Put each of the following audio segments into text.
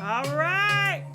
All right,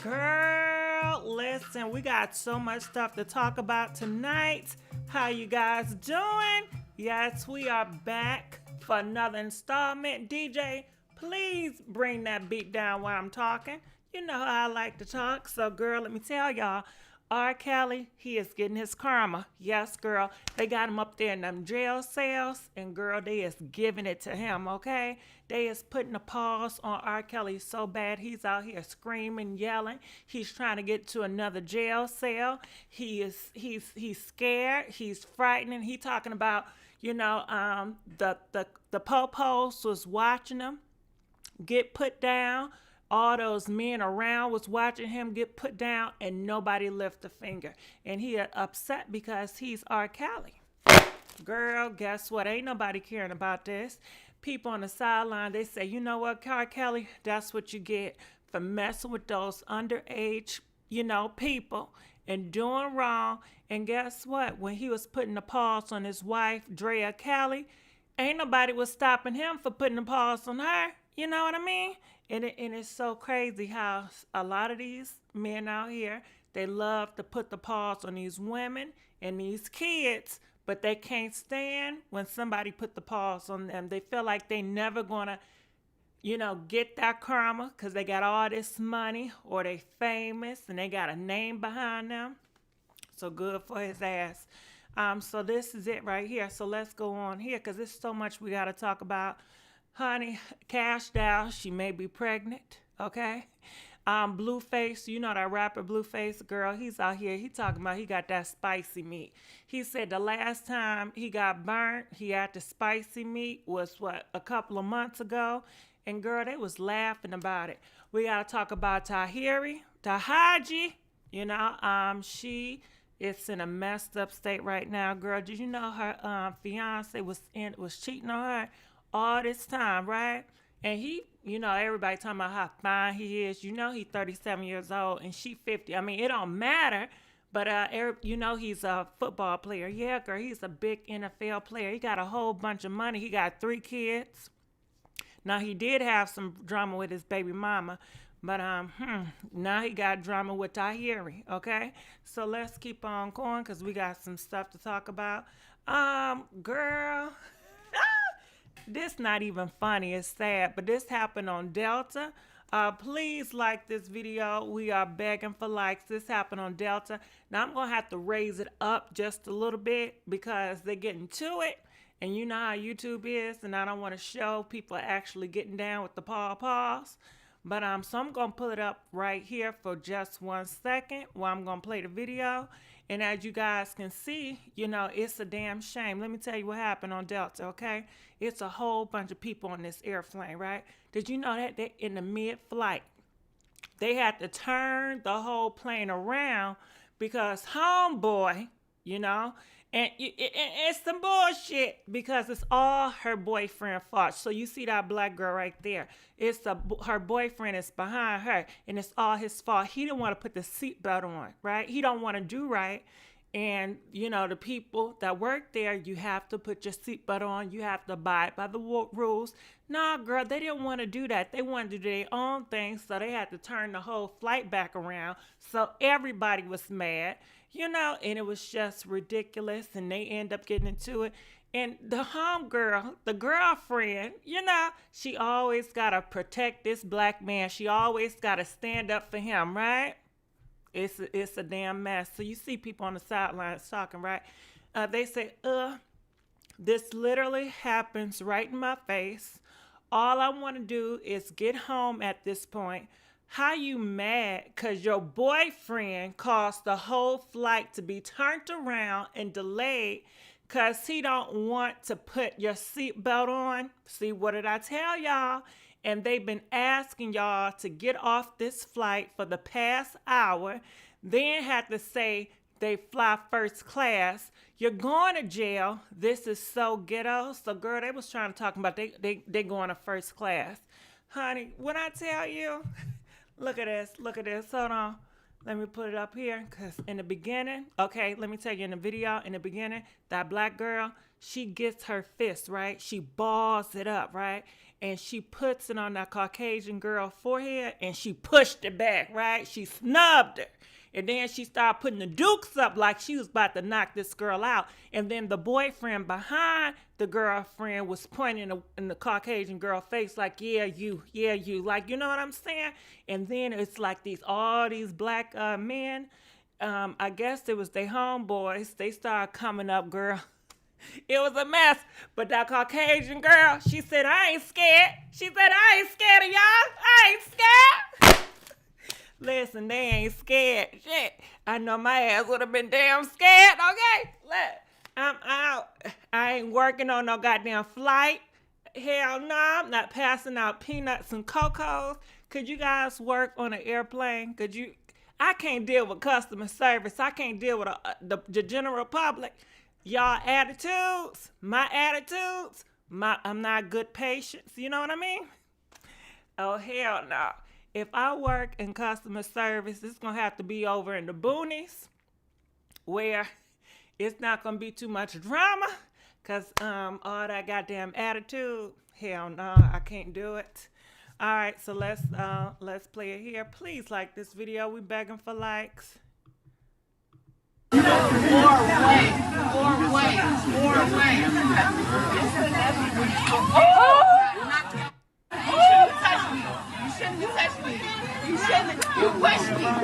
girl, listen, we got so much stuff to talk about tonight. How you guys doing? Yes, we are back for another installment. DJ, please bring that beat down while I'm talking. You know how I like to talk. So, girl, let me tell y'all, R. Kelly, he is getting his karma. Yes, girl. They got him up there in them jail cells, and girl, they is giving it to him, okay? They is putting a pause on R. Kelly so bad he's out here screaming, yelling. He's trying to get to another jail cell. He's scared. He's frightening. He talking about, the po-pos was watching him get put down. All those men around was watching him get put down, and nobody lift a finger. And he upset because he's R. Kelly. Girl, guess what? Ain't nobody caring about this. People on the sideline, they say, you know what, R. Kelly, that's what you get for messing with those underage, people and doing wrong. And guess what? When he was putting a pause on his wife, Drea Kelly, ain't nobody was stopping him for putting a pause on her. You know what I mean? And it's so crazy how a lot of these men out here, they love to put the pause on these women and these kids, but they can't stand when somebody put the pause on them. They feel like they never gonna, get that karma because they got all this money or they famous and they got a name behind them. So good for his ass. So this is it right here. So let's go on here because there's so much we got to talk about. Honey, cashed out. She may be pregnant. Okay. Blueface, you know that rapper Blueface, girl, he's out here. He talking about he got that spicy meat. He said the last time he got burnt, he had the spicy meat was a couple of months ago. And girl, they was laughing about it. We gotta talk about Tahiri, Taraji. She is in a messed up state right now. Girl, did you know her fiance was cheating on her all this time, right? And he, everybody talking about how fine he is. He's 37 years old and she 50. I mean, it don't matter. But, he's a football player. Yeah, girl, he's a big NFL player. He got a whole bunch of money. He got 3 kids. Now, he did have some drama with his baby mama. But now he got drama with Tahiri, okay? So let's keep on going because we got some stuff to talk about. Girl... This not even funny, it's sad, but this happened on Delta. Please like this video. We are begging for likes. This happened on Delta. Now I'm going to have to raise it up just a little bit because they're getting to it. And you know how YouTube is, and I don't want to show people actually getting down with the paws. But so I'm going to pull it up right here for just 1 second while I'm going to play the video. And as you guys can see, it's a damn shame. Let me tell you what happened on Delta, okay? It's a whole bunch of people on this airplane, right? Did you know that they in the mid-flight, they had to turn the whole plane around because homeboy, and it's some bullshit because it's all her boyfriend fault. So you see that black girl right there. Her boyfriend is behind her, and it's all his fault. He didn't want to put the seatbelt on, right? He don't want to do right. And, the people that work there, you have to put your seatbelt on. You have to abide by the rules. Nah, girl, they didn't want to do that. They wanted to do their own thing, so they had to turn the whole flight back around. So everybody was mad, and it was just ridiculous, and they end up getting into it. And the homegirl, the girlfriend, she always got to protect this black man. She always got to stand up for him, right? It's a damn mess. So you see people on the sidelines talking, right? They say, this literally happens right in my face. All I want to do is get home at this point. How you mad because your boyfriend caused the whole flight to be turned around and delayed because he don't want to put your seatbelt on? See, what did I tell y'all? And they've been asking y'all to get off this flight for the past hour. Then had to say they fly first class. You're going to jail. This is so ghetto. So, girl, they was trying to talk about they going to first class. Honey, when I tell you, look at this. Hold on. Let me put it up here, because in the beginning, okay, let me tell you, in the video, in the beginning, that black girl, she gets her fist, right? She balls it up, right? And she puts it on that Caucasian girl's forehead, and she pushed it back, right? She snubbed her. And then she started putting the dukes up like she was about to knock this girl out. And then the boyfriend behind the girlfriend was pointing in the Caucasian girl face like, yeah, you. Like, you know what I'm saying? And then it's like all these black men, I guess it was their homeboys. They started coming up, girl. It was a mess. But that Caucasian girl, she said, I ain't scared. She said, I ain't scared of y'all. I ain't scared. Listen, they ain't scared. Shit. I know my ass would have been damn scared, okay? Look, I'm out. I ain't working on no goddamn flight. Hell no, I'm not passing out peanuts and cocos. Could you guys work on an airplane? I can't deal with customer service. I can't deal with the general public. Y'all attitudes, my attitudes, I'm not good patience. You know what I mean? Oh, hell no. If I work in customer service, it's going to have to be over in the boonies where it's not going to be too much drama, because all that goddamn attitude, hell no, I can't do it. All right, so let's play it here. Please like this video. We begging for likes. More way. You shouldn't touch me. You push me. You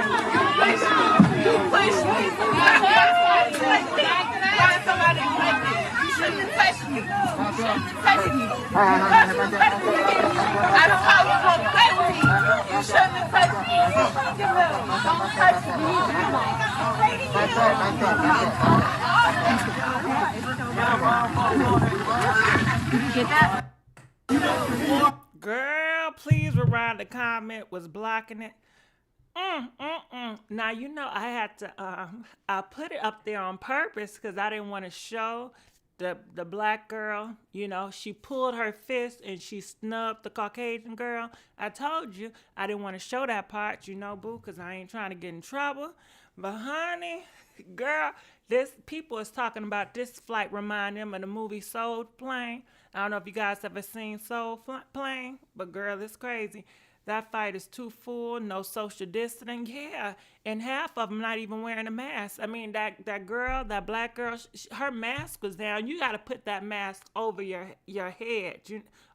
somebody like this. You shouldn't touch me. I don't know you gonna play with me. You shouldn't touch me. Don't touch me. Did you get that? Girl, please rewind. The comment was blocking it. Now, you know, I had to, I put it up there on purpose because I didn't want to show the black girl. You know, she pulled her fist and she snubbed the Caucasian girl. I told you I didn't want to show that part, you know, boo, because I ain't trying to get in trouble. But honey, girl, people is talking about this flight remind them of the movie Soul Plane. I don't know if you guys ever seen Soul Plane, but girl, it's crazy. That fight is too full, no social distancing. Yeah, and half of them not even wearing a mask. I mean, that black girl, her mask was down. You got to put that mask over your head.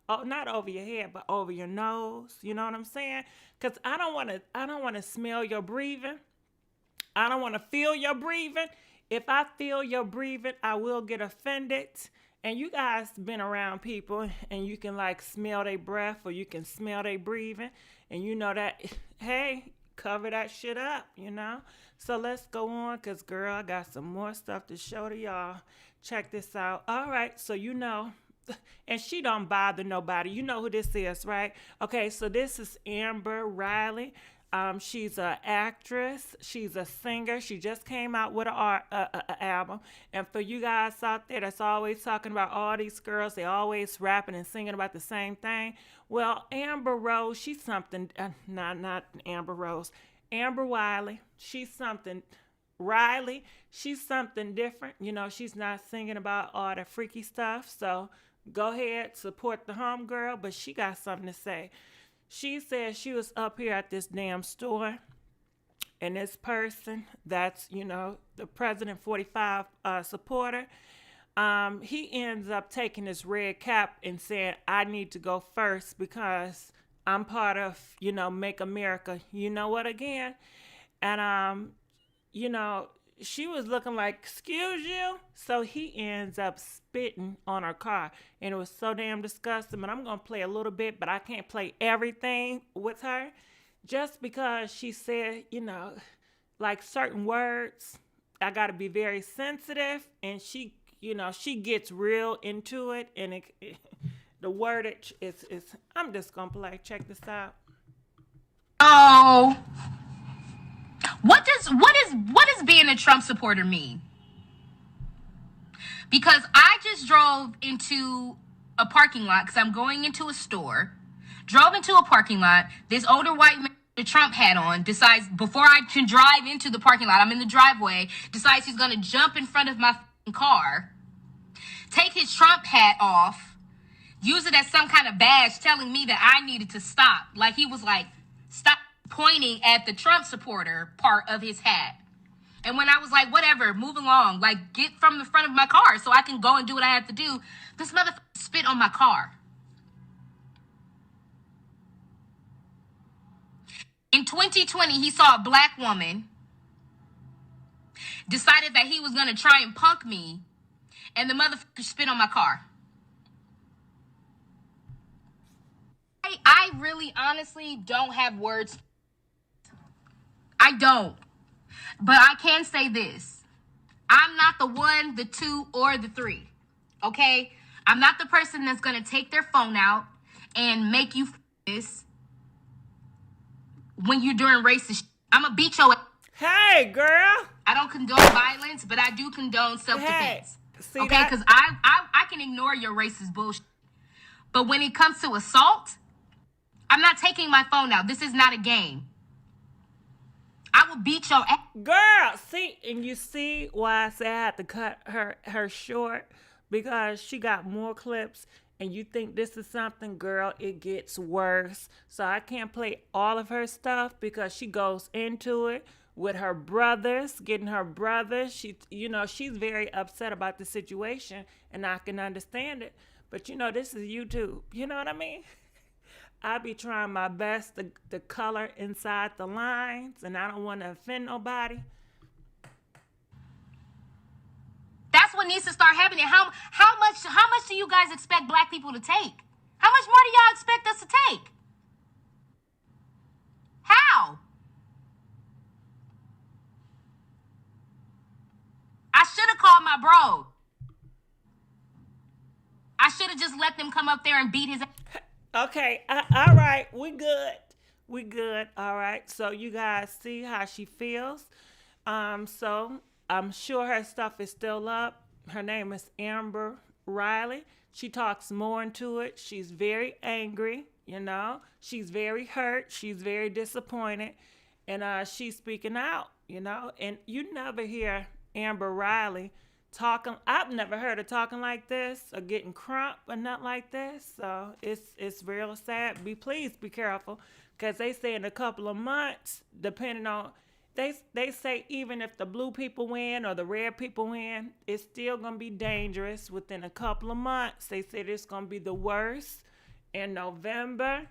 Not over your head, but over your nose. You know what I'm saying? Because I don't want to smell your breathing. I don't want to feel your breathing. If I feel your breathing, I will get offended. And you guys been around people and you can like smell their breath or you can smell their breathing. And you know that, hey, cover that shit up, you know. So let's go on because, girl, I got some more stuff to show to y'all. Check this out. All right, so you know, and she don't bother nobody. You know who this is, right? Okay, so this is Amber Riley. She's an actress. She's a singer. She just came out with an album. And for you guys out there that's always talking about all these girls, they always rapping and singing about the same thing. Well, Amber Rose, she's something. Not Amber Rose. Amber Wiley, she's something. Riley, she's something different. You know, she's not singing about all the freaky stuff. So go ahead, support the homegirl. But she got something to say. She said she was up here at this damn store, and this person that's, you know, the President 45 supporter, he ends up taking his red cap and saying, I need to go first because I'm part of, you know, Make America, you know what, again? And, you know, she was looking like, excuse you? So he ends up spitting on her car. And it was so damn disgusting. But I'm going to play a little bit, but I can't play everything with her. Just because she said, you know, like certain words, I got to be very sensitive. And she, you know, she gets real into it. And the wordage is, I'm just going to play. Check this out. Oh. What does being a Trump supporter mean? Because I just drove into a parking lot because I'm going into a store. Drove into a parking lot. This older white man the Trump hat on, decides before I can drive into the parking lot, I'm in the driveway, decides he's going to jump in front of my car, take his Trump hat off, use it as some kind of badge telling me that I needed to stop. Like he was like, stop pointing at the Trump supporter part of his hat. And when I was like, whatever, move along, like get from the front of my car so I can go and do what I have to do, this motherfucker spit on my car. In 2020, he saw a black woman, decided that he was going to try and punk me, and the motherfucker spit on my car. I really, honestly don't have words. I don't. But I can say this. I'm not the 1, the 2, or the 3. Okay? I'm not the person that's going to take their phone out and make you this when you're doing racist. I'm going to beat your ass. Hey, girl. I don't condone violence, but I do condone self-defense. See okay? Because I can ignore your racist bullshit. But when it comes to assault, I'm not taking my phone out. This is not a game. I will beat your ass. Girl, see, and you see why I said I had to cut her short? Because she got more clips, and you think this is something, girl, it gets worse. So I can't play all of her stuff because she goes into it with her brothers, getting her brothers. She's very upset about the situation, and I can understand it. But, this is YouTube. You know what I mean? I be trying my best to color inside the lines, and I don't want to offend nobody. That's what needs to start happening. How much do you guys expect black people to take? How much more do y'all expect us to take? How? I should have called my bro. I should have just let them come up there and beat his ass. Okay, all right, we good, all right. So you guys see how she feels. So I'm sure her stuff is still up. Her name is Amber Riley. She talks more into it. She's very angry, She's very hurt. She's very disappointed, and she's speaking out, And you never hear Amber Riley talking. I've never heard her talking like this or getting crump or nothing like this. So it's real sad. Please be careful, because they say in a couple of months, depending on they say even if the blue people win or the red people win, it's still gonna be dangerous within a couple of months. They said it's gonna be the worst in November,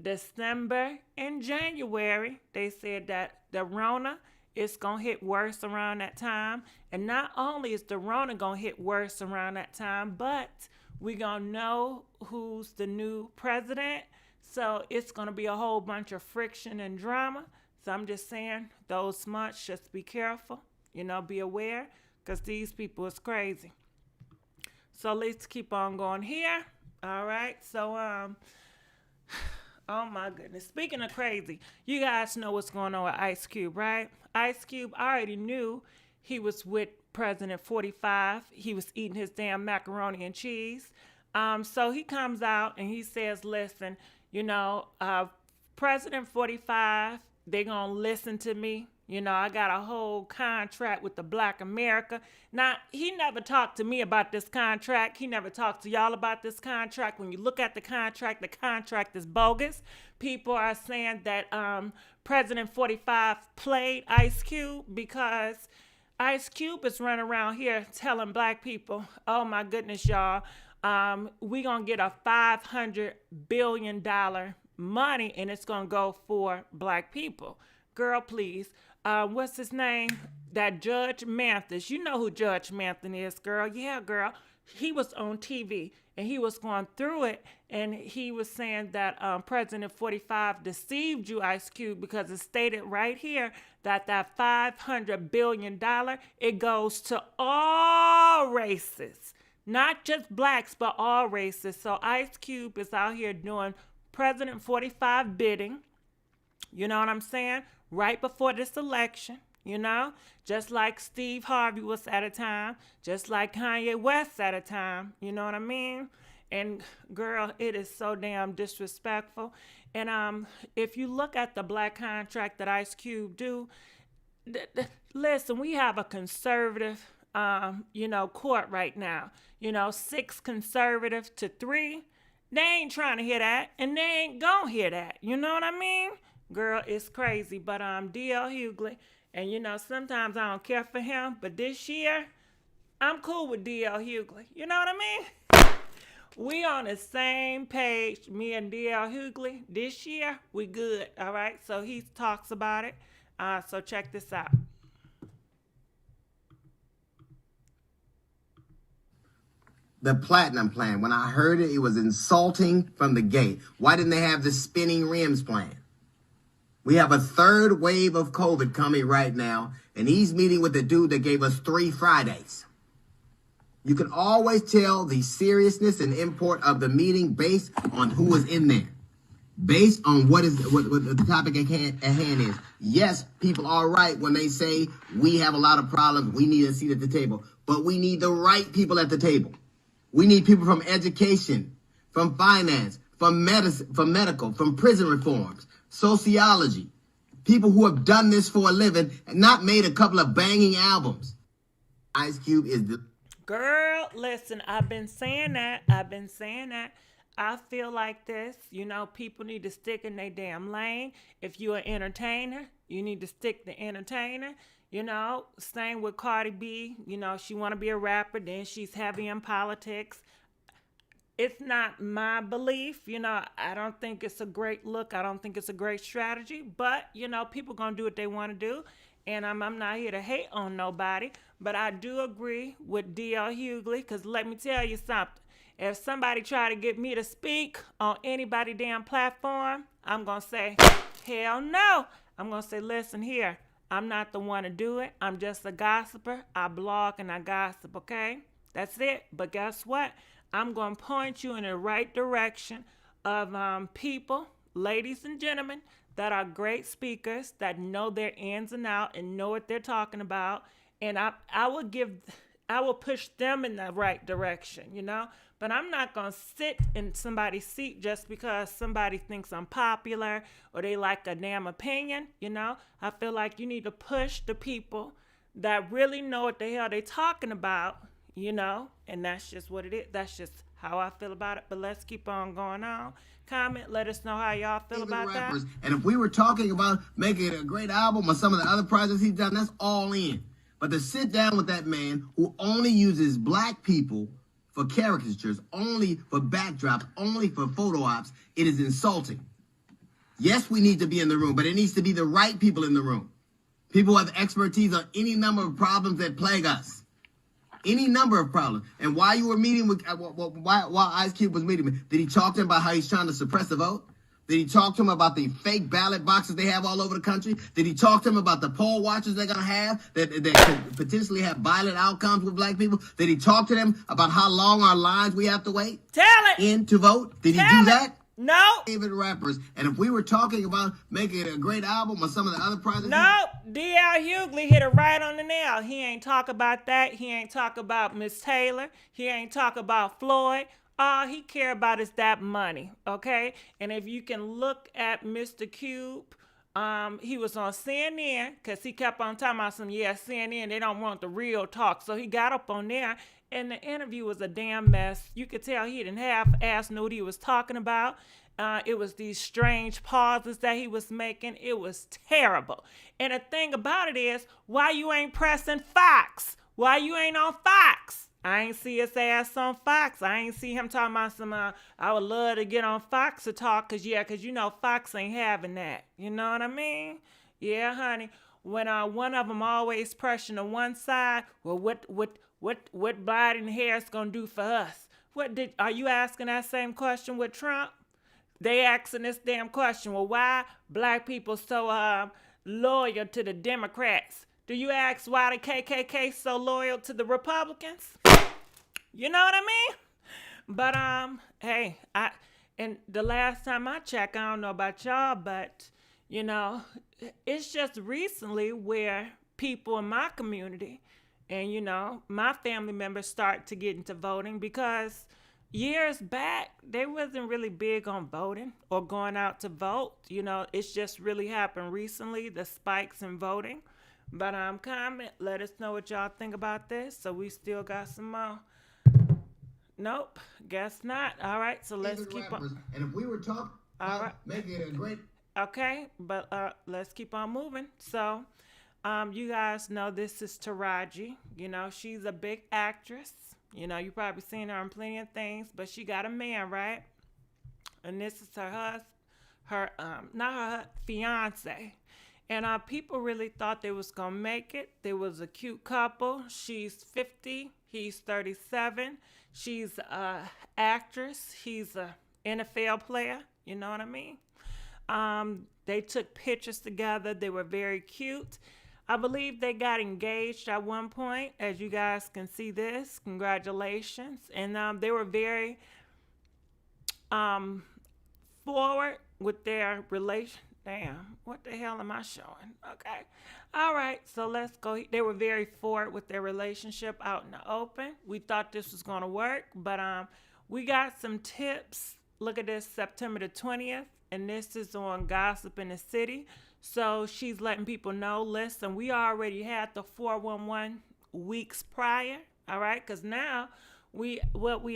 December, and January. They said that the Rona, it's going to hit worse around that time. And not only is the Rona going to hit worse around that time, but we're going to know who's the new president. So it's going to be a whole bunch of friction and drama. So I'm just saying, those months, just be careful, be aware, because these people is crazy. So let's keep on going here. All right. So, oh my goodness. Speaking of crazy, you guys know what's going on with Ice Cube, right? Ice Cube, I already knew he was with President 45. He was eating his damn macaroni and cheese. So he comes out and he says, listen, President 45, they're going to listen to me. I got a whole contract with the Black America. Now, he never talked to me about this contract. He never talked to y'all about this contract. When you look at the contract is bogus. People are saying that President 45 played Ice Cube because Ice Cube is running around here telling black people, oh my goodness, y'all, we going to get a $500 billion money and it's going to go for black people. Girl, please. What's his name? That Judge Mathis. You know who Judge Mathis is, girl. Yeah, girl. He was on TV and he was going through it and he was saying that President 45 deceived you, Ice Cube, because it stated right here that $500 billion, it goes to all races, not just blacks, but all races. So Ice Cube is out here doing President 45 bidding. You know what I'm saying? Right before this election, just like Steve Harvey was at a time, just like Kanye West at a time, you know what I mean? And girl, it is so damn disrespectful. And if you look at the black contract that Ice Cube do, listen, we have a conservative, court right now. 6 conservative to 3. They ain't trying to hear that, and they ain't gonna hear that. You know what I mean? Girl, it's crazy. But D.L. Hughley, and sometimes I don't care for him, but this year, I'm cool with D.L. Hughley. You know what I mean? We on the same page, me and D.L. Hughley. This year, we good, all right? So he talks about it. So check this out. The platinum plan, when I heard it, it was insulting from the gate. Why didn't they have the spinning rims plan? We have a third wave of COVID coming right now, and he's meeting with the dude that gave us 3 Fridays. You can always tell the seriousness and import of the meeting based on who was in there. Based on what the topic at hand is. Yes, people are right when they say we have a lot of problems, we need a seat at the table. But we need the right people at the table. We need people from education, from finance, from medicine, from medical, from prison reforms, sociology. People who have done this for a living and not made a couple of banging albums. Ice Cube is the... Girl, listen, I've been saying that. I feel like this, people need to stick in their damn lane. If you're an entertainer, you need to stick to entertainer. Same with Cardi B. She want to be a rapper, then she's heavy in politics. It's not my belief. I don't think it's a great look. I don't think it's a great strategy. But, people going to do what they want to do. And I'm not here to hate on nobody. But I do agree with D.L. Hughley, because let me tell you something. If somebody try to get me to speak on anybody damn platform, I'm going to say, hell no. I'm going to say, listen here. I'm not the one to do it. I'm just a gossiper. I blog and I gossip, okay? That's it. But guess what? I'm going to point you in the right direction of people, ladies and gentlemen, that are great speakers, that know their ins and outs and know what they're talking about. And I will push them in the right direction, But I'm not going to sit in somebody's seat just because somebody thinks I'm popular or they like a damn opinion, I feel like you need to push the people that really know what the hell they talking about, and that's just what it is. That's just how I feel about it. But let's keep on going on. Comment, let us know how y'all feel about rappers. That. And if we were talking about making a great album or some of the other projects he's done, that's all in. But to sit down with that man who only uses black people for caricatures, only for backdrops, only for photo ops, it is insulting. Yes, we need to be in the room, but it needs to be the right people in the room. People who have expertise on any number of problems that plague us. Any number of problems. And while you were meeting with, while Ice Cube was meeting me, did he talk to him about how he's trying to suppress the vote? Did he talk to him about the fake ballot boxes they have all over the country? Did he talk to him about the poll watchers they're going to have that could potentially have violent outcomes with black people? Did he talk to them about how long our lines we have to wait? Tell it! In to vote? Did he do that? No. Favorite rappers. And if we were talking about making a great album or some of the other projects... No, D.L. Hughley hit it right on the nail. He ain't talk about that. He ain't talk about Miss Taylor. He ain't talk about Floyd. All he care about is that money, okay? And if you can look at Mr. Cube, he was on CNN because he kept on talking about CNN, they don't want the real talk. So he got up on there, and the interview was a damn mess. You could tell he didn't half-ass know what he was talking about. It was these strange pauses that he was making. It was terrible. And the thing about it is, why you ain't pressing Fox? Why you ain't on Fox? I ain't see his ass on Fox. I ain't see him talking about some, I would love to get on Fox to talk, cause Fox ain't having that. You know what I mean? Yeah, honey. When one of them always pressing to one side, well, what Biden and Harris gonna do for us? Are you asking that same question with Trump? They asking this damn question. Well, why black people so loyal to the Democrats? Do you ask why the KKK so loyal to the Republicans? You know what I mean? But hey, and the last time I checked, I don't know about y'all, but it's just recently where people in my community and my family members start to get into voting because years back, they wasn't really big on voting or going out to vote. You know, it's just really happened recently, the spikes in voting. But comment, let us know what y'all think about this. So we still got some more. Nope, guess not. All right, so let's keep rappers. on. And if we were talking about making it a great. Okay, but let's keep on moving. So, you guys know this is Taraji. You know, she's a big actress. You know, you probably seen her in plenty of things, but she got a man, right? And this is her husband, not her fiance. And people really thought they was gonna make it. They was a cute couple. She's 50, he's 37. She's a actress. He's a NFL player. You know what I mean? They took pictures together. They were very cute. I believe they got engaged at one point, as you guys can see this. Congratulations. And they were very forward with their relation. Damn, what the hell am I showing? Okay. All right, so let's go. They were very forward with their relationship out in the open. We thought this was going to work, but we got some tips. Look at this, September the 20th, and this is on Gossip in the City. So she's letting people know, listen, we already had the 411 weeks prior, all right? Because now we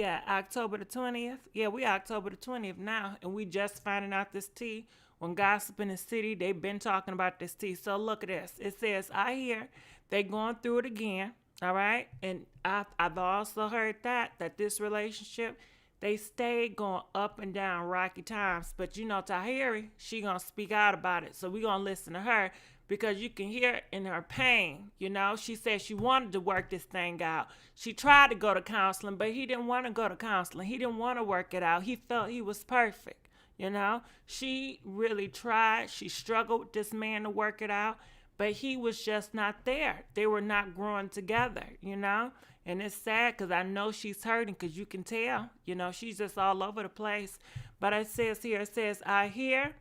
at October the 20th? Yeah, we October the 20th now, and we just finding out this tea. On Gossip in the City, they've been talking about this tea. So look at this. It says, I hear they going through it again, all right? And I've also heard that this relationship, they stayed going up and down rocky times. But you know, Tahiri, she gonna speak out about it. So we gonna listen to her because you can hear it in her pain. You know, she said she wanted to work this thing out. She tried to go to counseling, but he didn't want to go to counseling. He didn't want to work it out. He felt he was perfect. You know, she really tried. She struggled with this man to work it out, but he was just not there. They were not growing together, you know, and it's sad because I know she's hurting because you can tell, you know, she's just all over the place. But it says here, I hear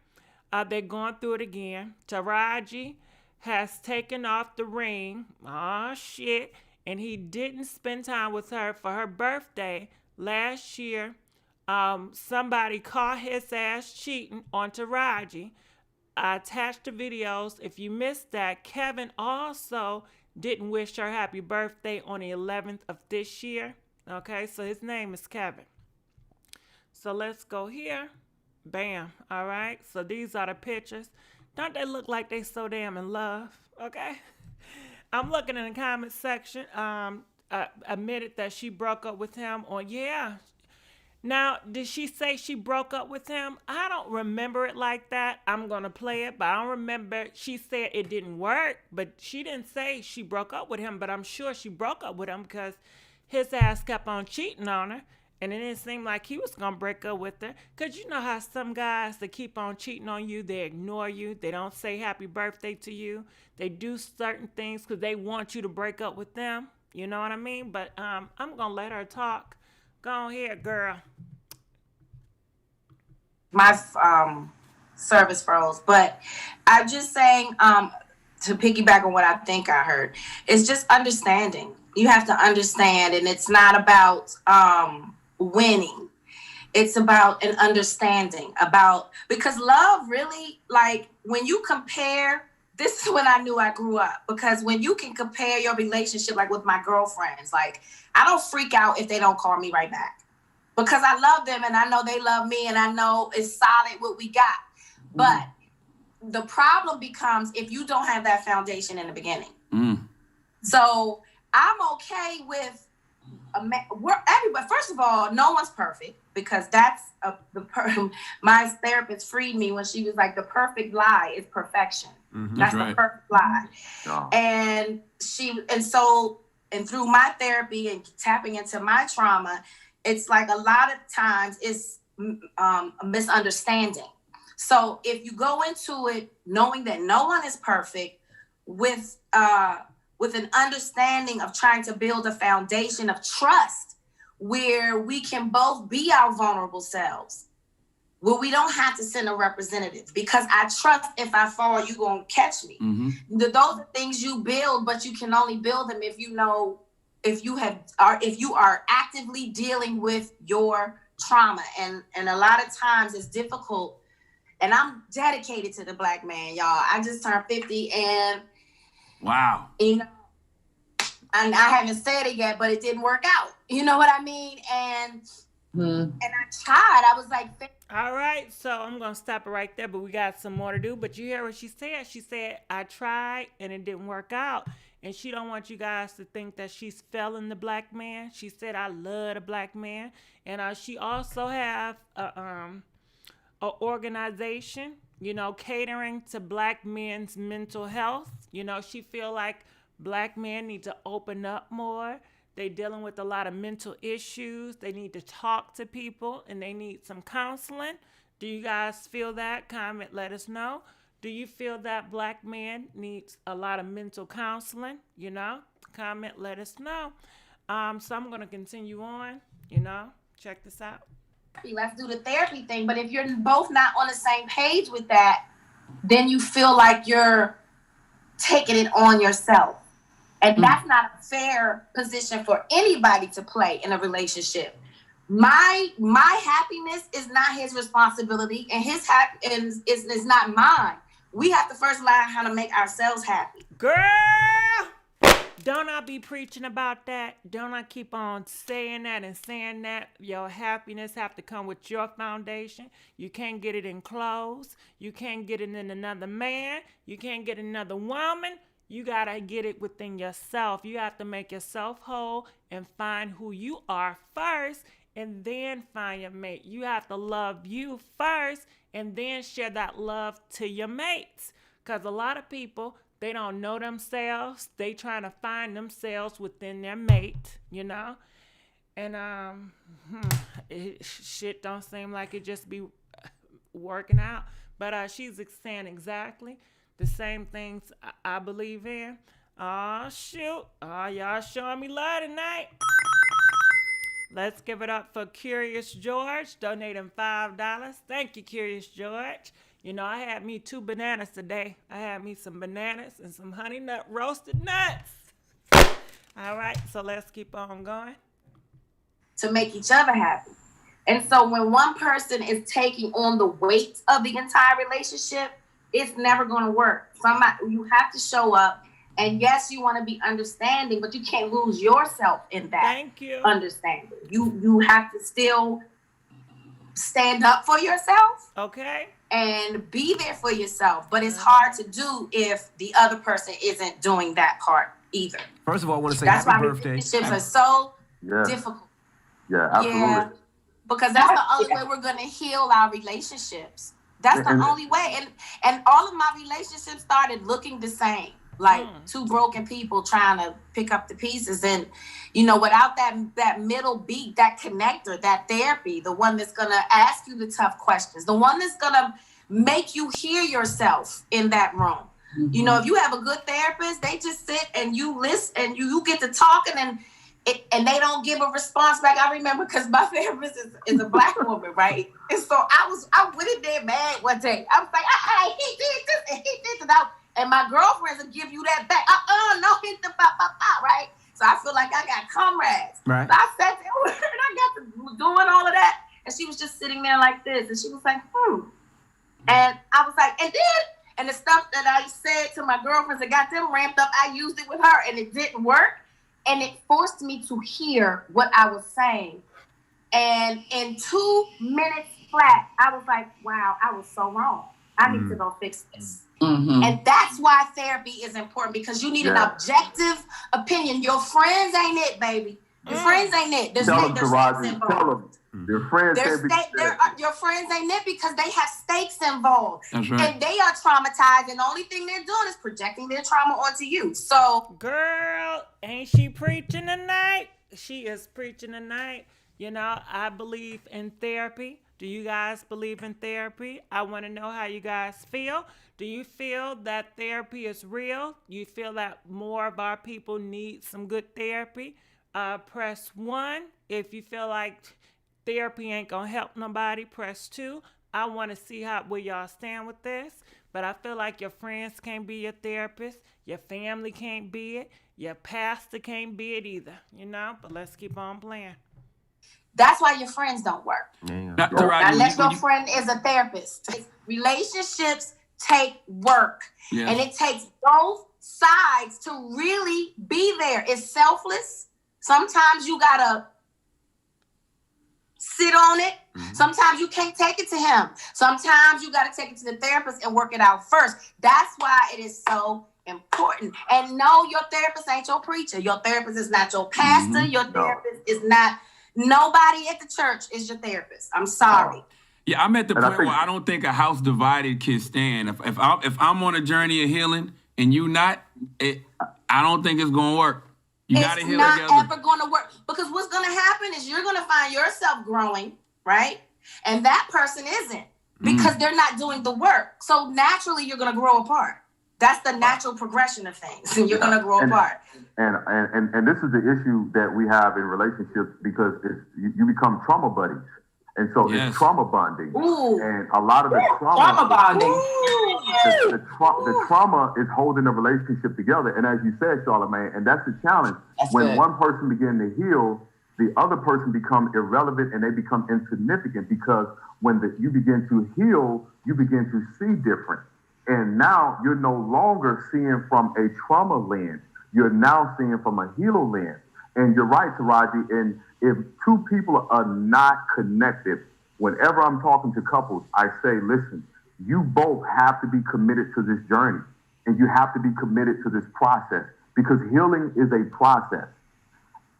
they're going through it again. Taraji has taken off the ring. Oh, shit. And he didn't spend time with her for her birthday last year. Somebody caught his ass cheating on Taraji. I attached the videos. If you missed that, Kevin also didn't wish her happy birthday on the 11th of this year. Okay, so his name is Kevin. So let's go here. Bam. All right, so these are the pictures. Don't they look like they so damn in love? Okay. I'm looking in the comment section. Admitted that she broke up with him on, yeah. Now, did she say she broke up with him? I don't remember it like that. I'm going to play it, but I don't remember. She said it didn't work, but she didn't say she broke up with him, but I'm sure she broke up with him because his ass kept on cheating on her, and it didn't seem like he was going to break up with her because you know how some guys that keep on cheating on you, they ignore you. They don't say happy birthday to you. They do certain things because they want you to break up with them. You know what I mean? But I'm going to let her talk. Go ahead, girl. My service froze, but I'm just saying, to piggyback on what I think I heard, it's just understanding. You have to understand, and it's not about winning. It's about an understanding because love really, like when you compare, this is when I knew I grew up, because when you can compare your relationship, like with my girlfriends, like I don't freak out if they don't call me right back because I love them and I know they love me and I know it's solid what we got. But the problem becomes if you don't have that foundation in the beginning. So I'm okay with everybody. First of all, no one's perfect because that's my therapist freed me when she was like, the perfect lie is perfection. That's right. The perfect lie. Oh. And through my therapy and tapping into my trauma, it's like a lot of times it's a misunderstanding. So if you go into it knowing that no one is perfect with an understanding of trying to build a foundation of trust where we can both be our vulnerable selves, where we don't have to send a representative because I trust if I fall, you're going to catch me. Those are things you build, but you can only build them if you know if you are actively dealing with your trauma, and a lot of times it's difficult. And I'm dedicated to the Black man, y'all. I just turned 50, and wow, you know, and I haven't said it yet, but it didn't work out. You know what I mean? And I tried. I was like, All right, so I'm gonna stop it right there, but we got some more to do. But you hear what she said? She said, I tried and it didn't work out. And she don't want you guys to think that she's failing the Black man. She said, I love the Black man. And she also have a organization, catering to Black men's mental health. She feel like Black men need to open up more. They dealing with a lot of mental issues. They need to talk to people, and they need some counseling. Do you guys feel that? Comment, let us know. Do you feel that Black man needs a lot of mental counseling? Comment, let us know. So I'm gonna continue on. Check this out. let's do the therapy thing. But if you're both not on the same page with that, then you feel like you're taking it on yourself. And that's not a fair position for anybody to play in a relationship. My happiness is not his responsibility, and his happiness is not mine. We have to first learn how to make ourselves happy. Girl, don't I be preaching about that? Don't I keep on saying that and saying that? Your happiness have to come with your foundation. You can't get it in clothes. You can't get it in another man. You can't get another woman. You got to get it within yourself. You have to make yourself whole and find who you are first, and then find your mate. You have to love you first and then share that love to your mates. Because a lot of people, they don't know themselves. They trying to find themselves within their mate, And shit don't seem like it just be working out. But she's saying exactly the same things I believe in. Oh, shoot. Oh, y'all showing me love tonight. Let's give it up for Curious George, donating $5. Thank you, Curious George. I had me 2 bananas today. I had me some bananas and some honey nut roasted nuts. All right, so let's keep on going. To make each other happy. And so when one person is taking on the weight of the entire relationship, it's never going to work. You have to show up. And yes, you want to be understanding, but you can't lose yourself in that. Thank you. Understanding. You have to still stand up for yourself. Okay. And be there for yourself. But it's hard to do if the other person isn't doing that part either. First of all, I want to say that's happy why birthday. Relationships are so difficult. Yeah, absolutely. Yeah, because that's the only way we're going to heal our relationships. That's the only way. And all of my relationships started looking the same. Like two broken people trying to pick up the pieces. And, without that middle beat, that connector, that therapy, the one that's going to ask you the tough questions, the one that's going to make you hear yourself in that room. Mm-hmm. If you have a good therapist, they just sit and you listen and you get to talking and they don't give a response back. I remember because my therapist is a Black woman, right? And so I went in there mad one day. I was like, he did this and he did that. And my girlfriends will give you that back. No, hit the right? So I feel like I got comrades. Right. So I sat there with her and I got to doing all of that. And she was just sitting there like this. And she was like, And I was like, and the stuff that I said to my girlfriends that got them ramped up, I used it with her and it didn't work. And it forced me to hear what I was saying. And in 2 minutes flat, I was like, wow, I was so wrong. I need to go fix this. Mm-hmm. And that's why therapy is important, because you need an objective opinion. Your friends ain't it, baby. Your friends ain't it. Tell them, Taraji. Tell them. Your friends your friends ain't it because they have stakes involved. That's right. And they are traumatized, and the only thing they're doing is projecting their trauma onto you. So, girl, ain't she preaching tonight? She is preaching tonight. I believe in therapy. Do you guys believe in therapy? I want to know how you guys feel. Do you feel that therapy is real? You feel that more of our people need some good therapy? Press 1. If you feel like therapy ain't gonna help nobody, press 2. I want to see where y'all stand with this. But I feel like your friends can't be your therapist, your family can't be it, your pastor can't be it either. But let's keep on playing. That's why your friends don't work. Now, Taraji, Unless your friend is a therapist. Relationships take work. Yes. And it takes both sides to really be there. It's selfless. Sometimes you gotta sit on it. Sometimes you can't take it to him. Sometimes you gotta take it to the therapist and work it out first. That's why it is so important. And no, your therapist ain't your preacher. Your therapist is not your pastor. Your therapist is not nobody at the church is your therapist. I'm sorry. Yeah, I'm at the point where I don't think a house divided can stand. If I'm on a journey of healing and you not, I don't think it's gonna work. You gotta heal together. It's not ever gonna work, because what's gonna happen is you're gonna find yourself growing, right? And that person isn't, because they're not doing the work. So naturally, you're gonna grow apart. That's the natural progression of things. You're gonna grow apart. And this is the issue that we have in relationships, because you become trauma buddies. And so it's trauma bonding. Ooh. And a lot of the Trauma bonding. The trauma is holding the relationship together. And as you said, Charlamagne, and that's the challenge. When one person begins to heal, the other person becomes irrelevant and they become insignificant, because when you begin to heal, you begin to see different. And now you're no longer seeing from a trauma lens. You're now seeing from a healer lens. And you're right, Taraji. And if two people are not connected, whenever I'm talking to couples, I say, listen, you both have to be committed to this journey, and you have to be committed to this process, because healing is a process.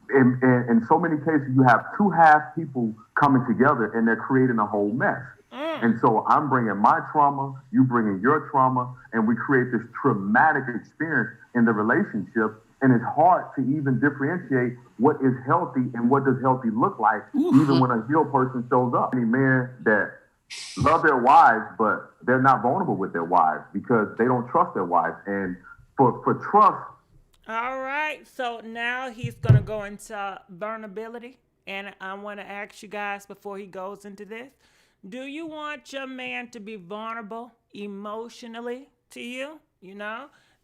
In so many cases, you have two half people coming together and they're creating a whole mess. And so I'm bringing my trauma, you bringing your trauma, and we create this traumatic experience in the relationship. And it's hard to even differentiate what is healthy and what does healthy look like, even when a healed person shows up. Any men that love their wives, but they're not vulnerable with their wives because they don't trust their wives. And for trust. All right. So now he's going to go into vulnerability. And I want to ask you guys before he goes into this, do you want your man to be vulnerable emotionally to you?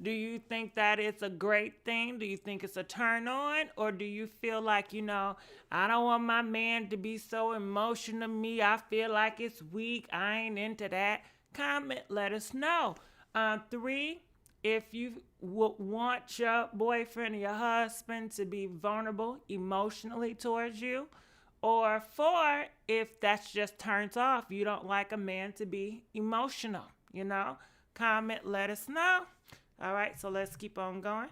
Do you think that it's a great thing? Do you think it's a turn on? Or do you feel like, I don't want my man to be so emotional to me. I feel like it's weak. I ain't into that. Comment, let us know. 3, if you want your boyfriend or your husband to be vulnerable emotionally towards you. Or 4, if that's just turns off. You don't like a man to be emotional, Comment, let us know. All right, so let's keep on going.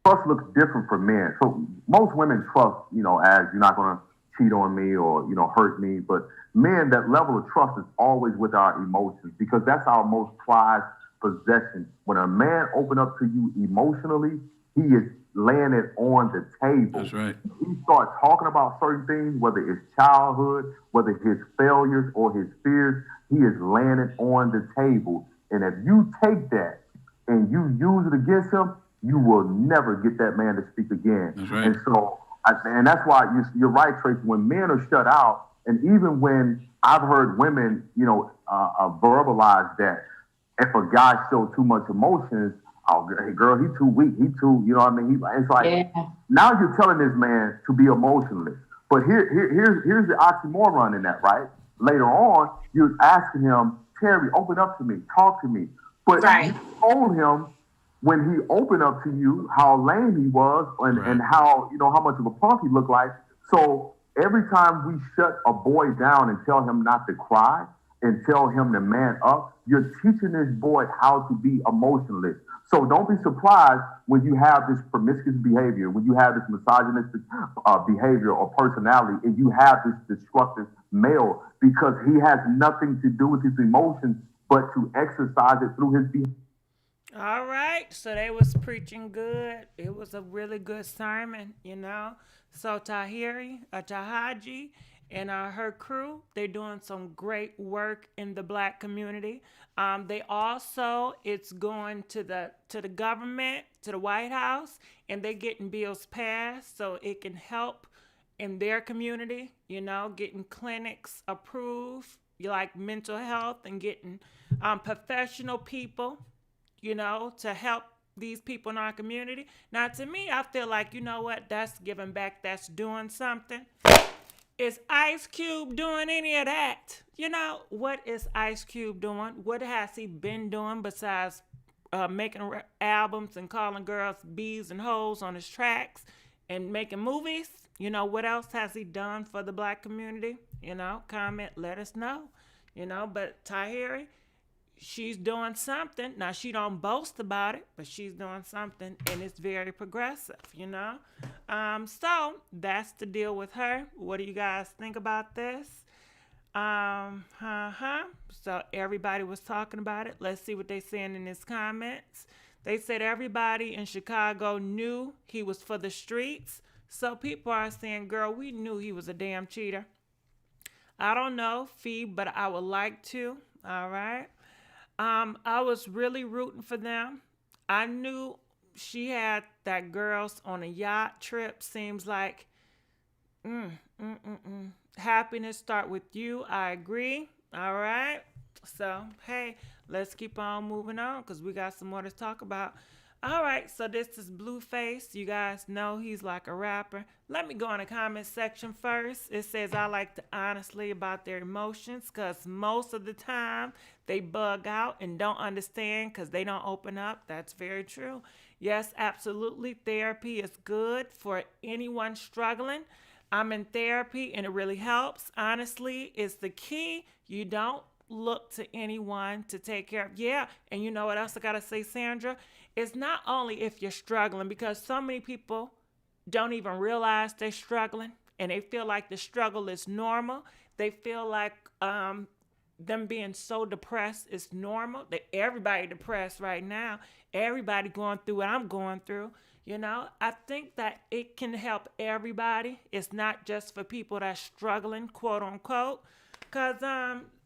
Trust looks different for men. So most women trust, as you're not going to cheat on me or, hurt me. But men, that level of trust is always with our emotions, because that's our most prized possession. When a man opens up to you emotionally, he is laying it on the table. That's right. He starts talking about certain things, whether it's childhood, whether his failures or his fears, he is laying it on the table. And if you take that and you use it against him, you will never get that man to speak again. That's right. And so, and that's why you're right, Tracy. When men are shut out, and even when I've heard women, verbalize that if a guy shows too much emotions, hey girl, he too weak. He too, it's like, now you're telling this man to be emotionless. But here's the oxymoron in that, right? Later on, you're asking him, Terry, open up to me, talk to me. But you told him when he opened up to you how lame he was and how, how much of a punk he looked like. So every time we shut a boy down and tell him not to cry and tell him to man up, you're teaching this boy how to be emotionless. So don't be surprised when you have this promiscuous behavior, when you have this misogynistic behavior or personality, and you have this destructive male, because he has nothing to do with his emotions but to exercise it through his behavior. All right, so they was preaching good. It was a really good sermon, So Tahiri, Tahaji, and her crew, they're doing some great work in the Black community. They also, it's going to the government, to the White House, and they're getting bills passed so it can help in their community, getting clinics approved like mental health and getting professional people, to help these people in our community. Now, to me, I feel like, you know what, that's giving back, that's doing something. Is Ice Cube doing any of that? What is Ice Cube doing? What has he been doing besides making albums and calling girls bees and hoes on his tracks and making movies? What else has he done for the black community? Comment, let us know. But Tahiri, she's doing something. Now, she don't boast about it, but she's doing something, and it's very progressive, So that's the deal with her. What do you guys think about this? So everybody was talking about it. Let's see what they saying in his comments. They said everybody in Chicago knew he was for the streets. So people are saying, girl, we knew he was a damn cheater. I don't know, Fee, but I would like to. All right. I was really rooting for them. I knew she had that girls on a yacht trip. Seems like happiness start with you. I agree. All right. So, hey, let's keep on moving on because we got some more to talk about. All right, so this is Blueface. You guys know he's like a rapper. Let me go in the comment section first. It says, I like to honestly about their emotions because most of the time they bug out and don't understand because they don't open up. That's very true. Yes, absolutely. Therapy is good for anyone struggling. I'm in therapy and it really helps. Honestly, it's the key. You don't look to anyone to take care of. Yeah, and you know what else I gotta say, Sandra? It's not only if you're struggling, because so many people don't even realize they're struggling and they feel like the struggle is normal. They feel like them being so depressed is normal. Everybody depressed right now. Everybody going through what I'm going through. I think that it can help everybody. It's not just for people that's struggling, quote unquote. Because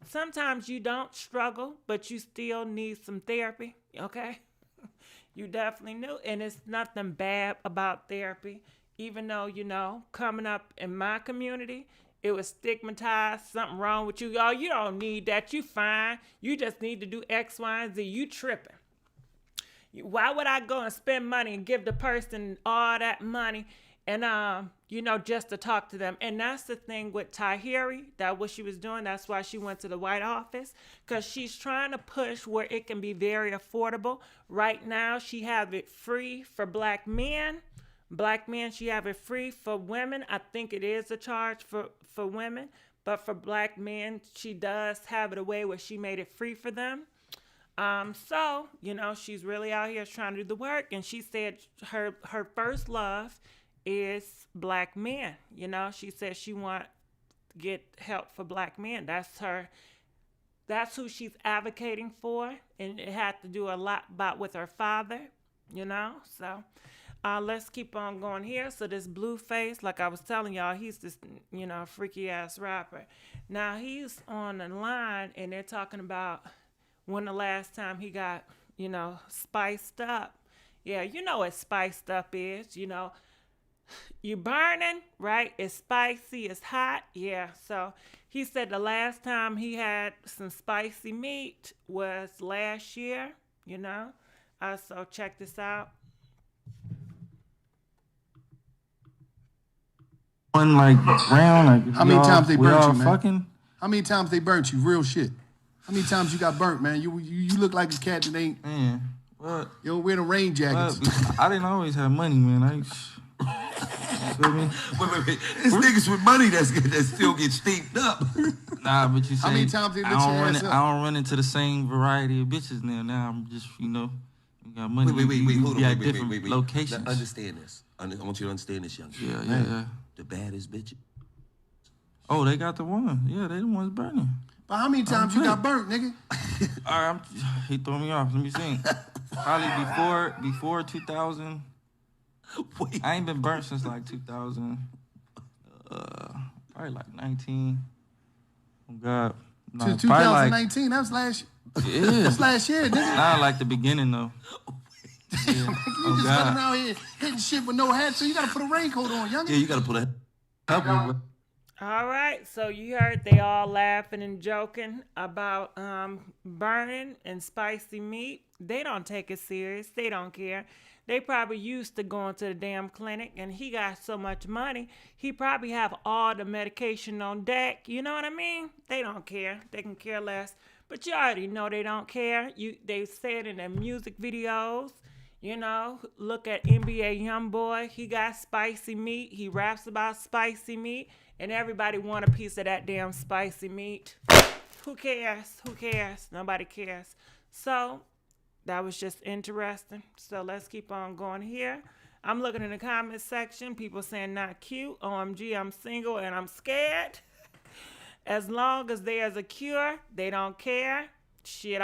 sometimes you don't struggle, but you still need some therapy, okay? You definitely knew. And it's nothing bad about therapy. Even though, coming up in my community, it was stigmatized, something wrong with you. Oh, you don't need that. You fine. You just need to do X, Y, and Z. You tripping. Why would I go and spend money and give the person all that money and, just to talk to them? And that's the thing with Tahiri, that what she was doing. That's why she went to the White Office, because she's trying to push where it can be very affordable. Right now, she have it free for black men. Black men, she have it free. For women, I think it is a charge for women. But for black men, she does have it a way where she made it free for them. So, she's really out here trying to do the work. And she said her first love is black men. She said she want to get help for black men. That's who she's advocating for. And it had to do a lot with her father, So let's keep on going here. So this Blueface, like I was telling y'all, he's this, freaky ass rapper. Now he's on the line and they're talking about when the last time he got, spiced up. Yeah, you know what spiced up is, You burning, right? It's spicy, it's hot. Yeah, so he said the last time he had some spicy meat was last year, So check this out. One round, how many times they burnt you, man? Fucking? How many times they burnt you? Real shit. How many times you got burnt, man? You look like a cat that ain't. Man, what? You don't wear the rain jackets. I didn't always have money, man. Feel me? Wait. It's niggas with money that still get steamed up. Nah, but you say how many times they let your ass up? I don't run into the same variety of bitches now. Now I'm just, we got money. Wait, hold on. Wait. Locations. Now, understand this. I want you to understand this, young kid. Yeah. The baddest bitch. Oh, they got the one. Yeah, they the ones burning. But how many times you got burnt, nigga? All right, he threw me off. Let me think. Probably before 2000. Wait. I ain't been burnt since 2000. Probably 19. Oh God. No, since 2019. That was last year. Yeah. That's last year, nigga. Nah, the beginning though. Yeah. You just running around here hitting shit with no hat, so you gotta put a raincoat on, young. Yeah, you gotta put a help. All right, so you heard they all laughing and joking about burning and spicy meat. They don't take it serious. They don't care. They probably used to going to the damn clinic, and he got so much money, he probably have all the medication on deck. You know what I mean? They don't care. They can care less. But you already know they don't care. They say it in their music videos. You know, look at NBA YoungBoy. He got spicy meat. He raps about spicy meat, and everybody want a piece of that damn spicy meat. Who cares? Who cares? Nobody cares. So that was just interesting. So let's keep on going here. I'm looking in the comment section. People saying not cute. OMG, I'm single and I'm scared. As long as there's a cure, they don't care. Shit,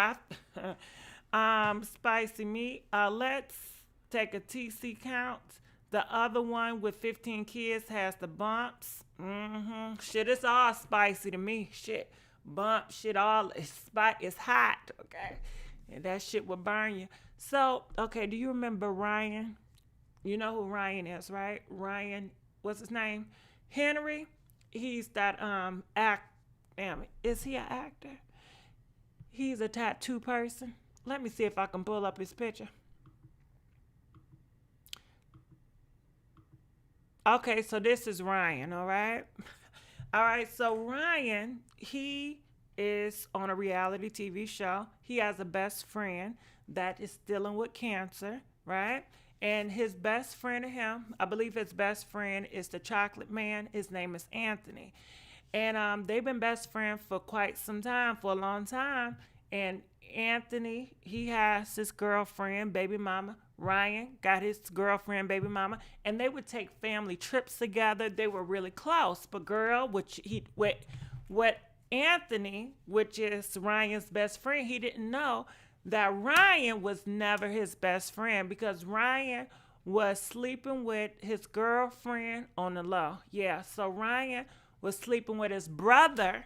spicy meat. Let's take a TC count. The other one with 15 kids has the bumps. Shit, it's all spicy to me. Shit, bump, shit, all it's hot. Okay, and that shit will burn you. So, okay, do you remember Ryan? You know who Ryan is, right? Ryan, what's his name? Henry. He's that Damn it, is he an actor? He's a tattoo person. Let me see if I can pull up his picture. Okay, so this is Ryan, all right? All right, so Ryan, he is on a reality TV show. He has a best friend that is dealing with cancer, right? And his best friend to him, I believe his best friend is the chocolate man. His name is Anthony. And they've been best friends for quite some time, for a long time. And Anthony, he has his girlfriend, baby mama. Ryan got his girlfriend, baby mama, and they would take family trips together. They were really close. But girl, what Anthony, which is Ryan's best friend, he didn't know that Ryan was never his best friend because Ryan was sleeping with his girlfriend on the low. Yeah, so Ryan was sleeping with his brother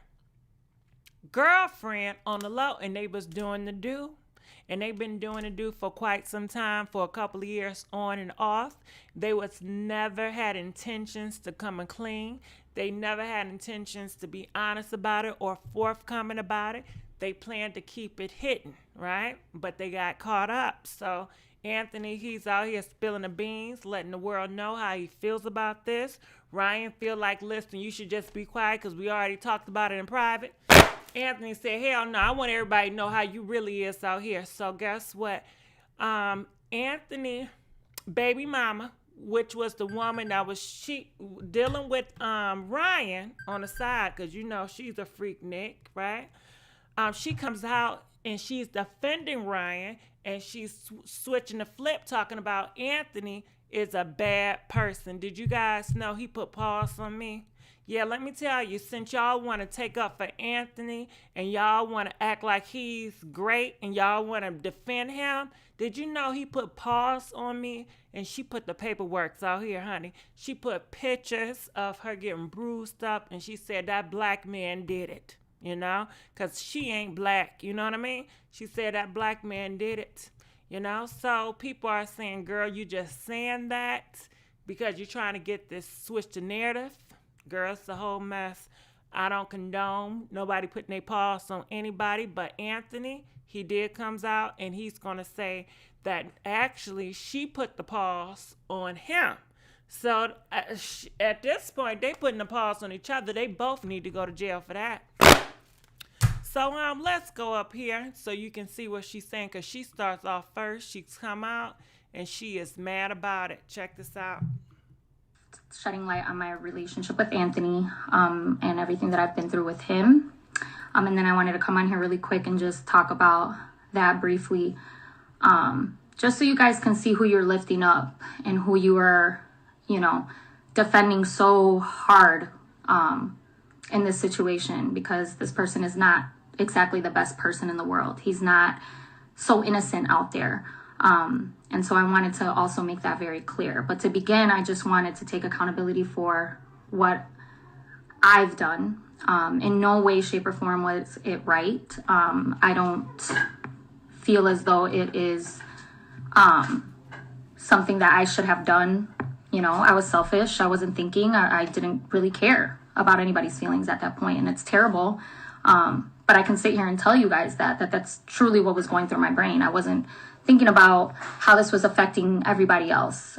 girlfriend on the low, and they was doing the do, and they've been doing the do for quite some time, for a couple of years on and off. They was never had intentions to come and clean. They never had intentions to be honest about it or forthcoming about it. They planned to keep it hidden, right? But they got caught up. So Anthony, he's out here spilling the beans, letting the world know how he feels about this. Ryan feel like, listen, you should just be quiet because we already talked about it in private. Anthony said, hell no, I want everybody to know how you really is out here. So guess what? Anthony, baby mama, which was the woman that was dealing with Ryan on the side, because you know she's a freak, Nick, right? She comes out and she's defending Ryan, and she's switching the flip, talking about Anthony is a bad person. Did you guys know he put pause on me? Yeah, let me tell you, since y'all want to take up for Anthony and y'all want to act like he's great and y'all want to defend him, did you know he put pause on me? And she put the paperwork out here, honey. She put pictures of her getting bruised up, and she said that black man did it, you know, because she ain't black, you know what I mean? She said that black man did it, you know? So people are saying, girl, you just saying that because you're trying to get this switch the narrative. Girl, it's a whole mess. I don't condone nobody putting their paws on anybody, but Anthony, he did comes out and he's going to say that actually she put the paws on him. So at this point, they putting the paws on each other. They both need to go to jail for that. So let's go up here so you can see what she's saying, because she starts off first. She's come out and she is mad about it. Check this out. Shedding light on my relationship with Anthony and everything that I've been through with him. And then I wanted to come on here really quick and just talk about that briefly, just so you guys can see who you're lifting up and who you are, you know, defending so hard in this situation, because this person is not exactly the best person in the world. He's not so innocent out there. And so I wanted to also make that very clear. But to begin, I just wanted to take accountability for what I've done. In no way, shape, or form was it right. I don't feel as though it is something that I should have done. You know, I was selfish. I wasn't thinking. I didn't really care. about anybody's feelings at that point, and it's terrible. But I can sit here and tell you guys that that's truly what was going through my brain. I wasn't thinking about how this was affecting everybody else.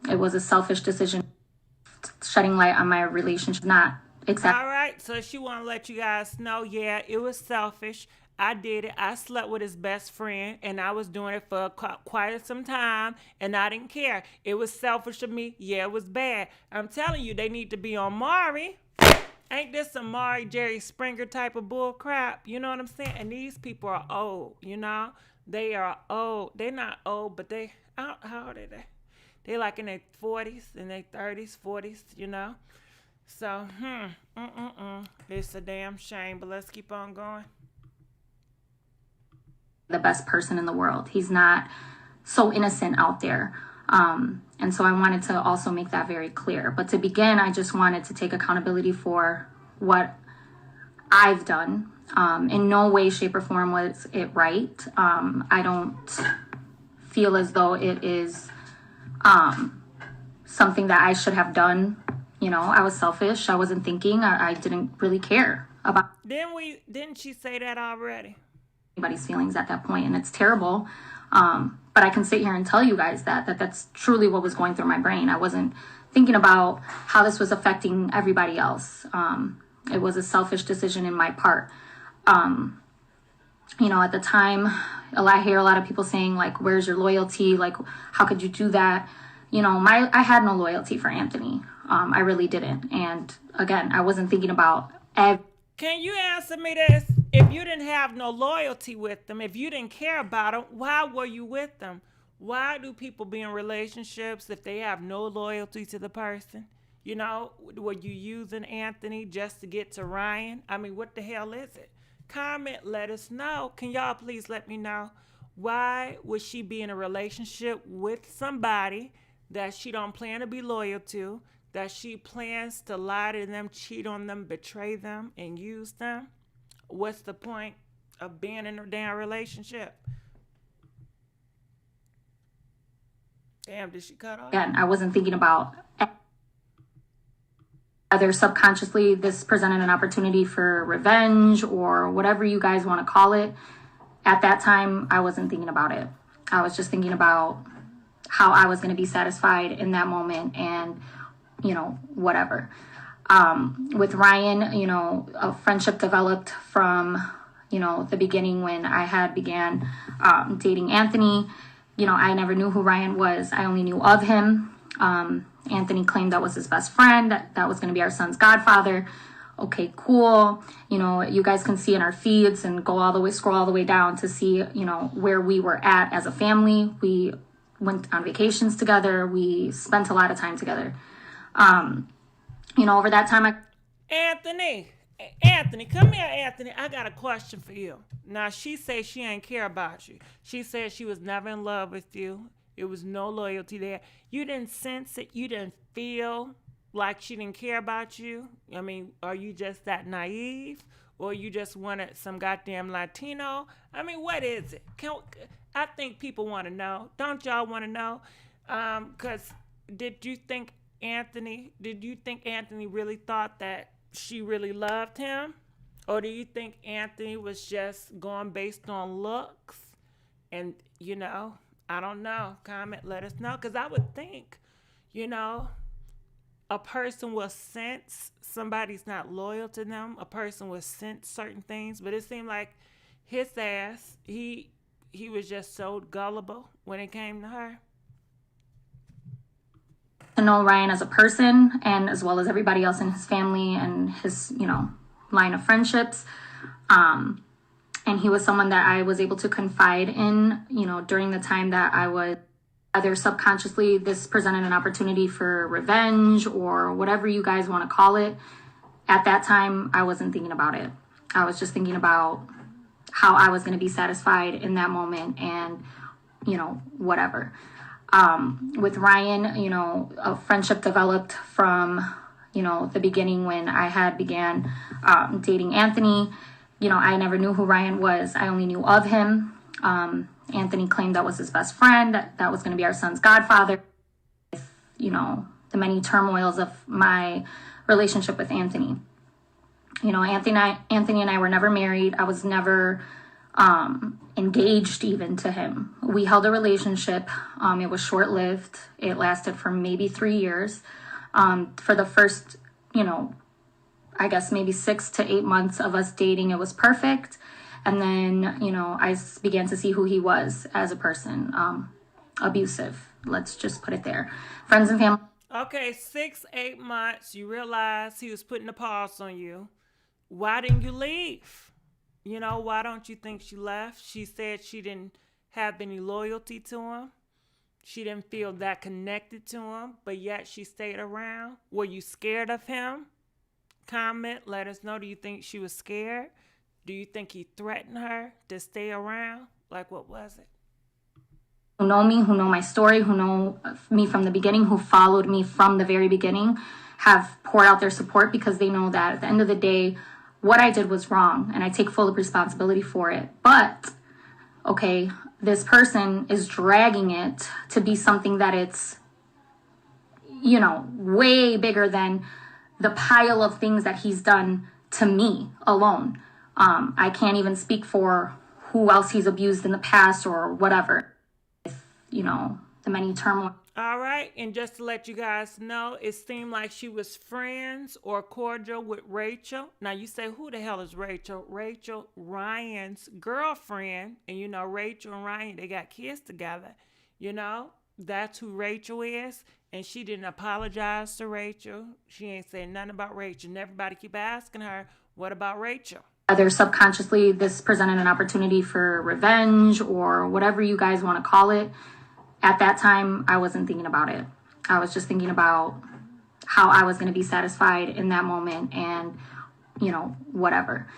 It was a selfish decision, shedding light on my relationship, not exactly. All right, so she want to let you guys know, yeah, it was selfish. I did it. I slept with his best friend, and I was doing it for quite some time, and I didn't care. It was selfish of me. Yeah, it was bad. I'm telling you, they need to be on Maury. Ain't this some Maury Jerry Springer type of bull crap? You know what I'm saying? And these people are old, you know? They are old. They're not old, but how old are they? They like in their 40s, in their 30s, 40s, you know? So, it's a damn shame, but let's keep on going. The best person in the world. He's not so innocent out there. And so I wanted to also make that very clear. But to begin, I just wanted to take accountability for what I've done. In no way, shape, or form was it right. I don't feel as though it is something that I should have done. You know, I was selfish. I wasn't thinking. I didn't really care about. Didn't she say that already? Anybody's feelings at that point, and it's terrible. But I can sit here and tell you guys that that's truly what was going through my brain. I wasn't thinking about how this was affecting everybody else. It was a selfish decision in my part. You know, at the time, I hear a lot of people saying, like, where's your loyalty? Like, how could you do that? You know, I had no loyalty for Anthony. I really didn't. And again, I wasn't thinking about Can you answer me this? If you didn't have no loyalty with them, if you didn't care about them, why were you with them? Why do people be in relationships if they have no loyalty to the person? You know, were you using Anthony just to get to Ryan? I mean, what the hell is it? Comment, let us know. Can y'all please let me know? Why would she be in a relationship with somebody that she don't plan to be loyal to, that she plans to lie to them, cheat on them, betray them, and use them? What's the point of being in a damn relationship? Damn, did she cut off? Again, I wasn't thinking about either subconsciously this presented an opportunity for revenge or whatever you guys want to call it. At that time, I wasn't thinking about it. I was just thinking about how I was going to be satisfied in that moment and, you know, whatever. With Ryan, you know, a friendship developed from, you know, the beginning when I began dating Anthony. You know, I never knew who Ryan was. I only knew of him. Anthony claimed that was his best friend, that was going to be our son's godfather. Okay, cool. You know, you guys can see in our feeds and scroll all the way down to see, you know, where we were at as a family. We went on vacations together. We spent a lot of time together. You know, over that time, Anthony, come here, Anthony. I got a question for you. Now, she says she ain't care about you. She said she was never in love with you. It was no loyalty there. You didn't sense it. You didn't feel like she didn't care about you. I mean, are you just that naive? Or you just wanted some goddamn Latino? I mean, what is it? I think people want to know. Don't y'all want to know? Because did you think Anthony really thought that she really loved him? Or do you think Anthony was just going based on looks? And, you know, I don't know. Comment, let us know. Because I would think, you know, a person will sense somebody's not loyal to them. A person will sense certain things. But it seemed like his ass, he was just so gullible when it came to her. To know Ryan as a person, and as well as everybody else in his family and his, you know, line of friendships. And he was someone that I was able to confide in, you know, during the time that I was either subconsciously this presented an opportunity for revenge or whatever you guys want to call it. At that time, I wasn't thinking about it. I was just thinking about how I was going to be satisfied in that moment and, you know, whatever. With Ryan, you know, a friendship developed from, you know, the beginning when I began dating Anthony. You know, I never knew who Ryan was. I only knew of him. Anthony claimed that was his best friend, that was going to be our son's godfather. You know, the many turmoils of my relationship with Anthony. You know, Anthony and I were never married. I was never engaged even to him. We held a relationship. It was short-lived. It lasted for maybe 3 years. For the first, you know, I guess maybe 6 to 8 months of us dating, it was perfect. And then, you know, I began to see who he was as a person. Abusive. Let's just put it there. Friends and family. Okay, 6, 8 months. You realized he was putting a pause on you. Why didn't you leave? You know, why don't you think she left? She said she didn't have any loyalty to him. She didn't feel that connected to him, but yet she stayed around. Were you scared of him? Comment, let us know. Do you think she was scared? Do you think he threatened her to stay around? Like, what was it? Who know me, who know my story, who know me from the beginning, who followed me from the very beginning, have poured out their support because they know that at the end of the day, what I did was wrong and I take full responsibility for it. But, okay, this person is dragging it to be something that it's, you know, way bigger than the pile of things that he's done to me alone. I can't even speak for who else he's abused in the past or whatever. You know, the many turmoil. All right, and just to let you guys know, it seemed like she was friends or cordial with Rachel. Now you say, who the hell is Rachel? Rachel, Ryan's girlfriend. And you know, Rachel and Ryan, they got kids together. You know, that's who Rachel is. And she didn't apologize to Rachel. She ain't saying nothing about Rachel. And everybody keep asking her, what about Rachel? Whether subconsciously this presented an opportunity for revenge or whatever you guys want to call it. At that time, I wasn't thinking about it. I was just thinking about how I was going to be satisfied in that moment and, you know, whatever.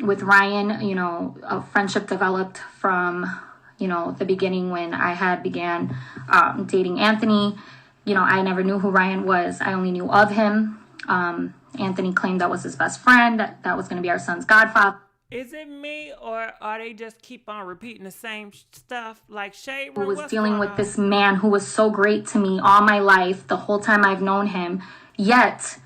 With Ryan, you know, a friendship developed from, you know, the beginning when I began dating Anthony. You know, I never knew who Ryan was. I only knew of him. Anthony claimed that was his best friend, that was going to be our son's godfather. Is it me, or are they just keep on repeating the same stuff? Like Shade Room, who was dealing with this man who was so great to me all my life, the whole time I've known him. Yet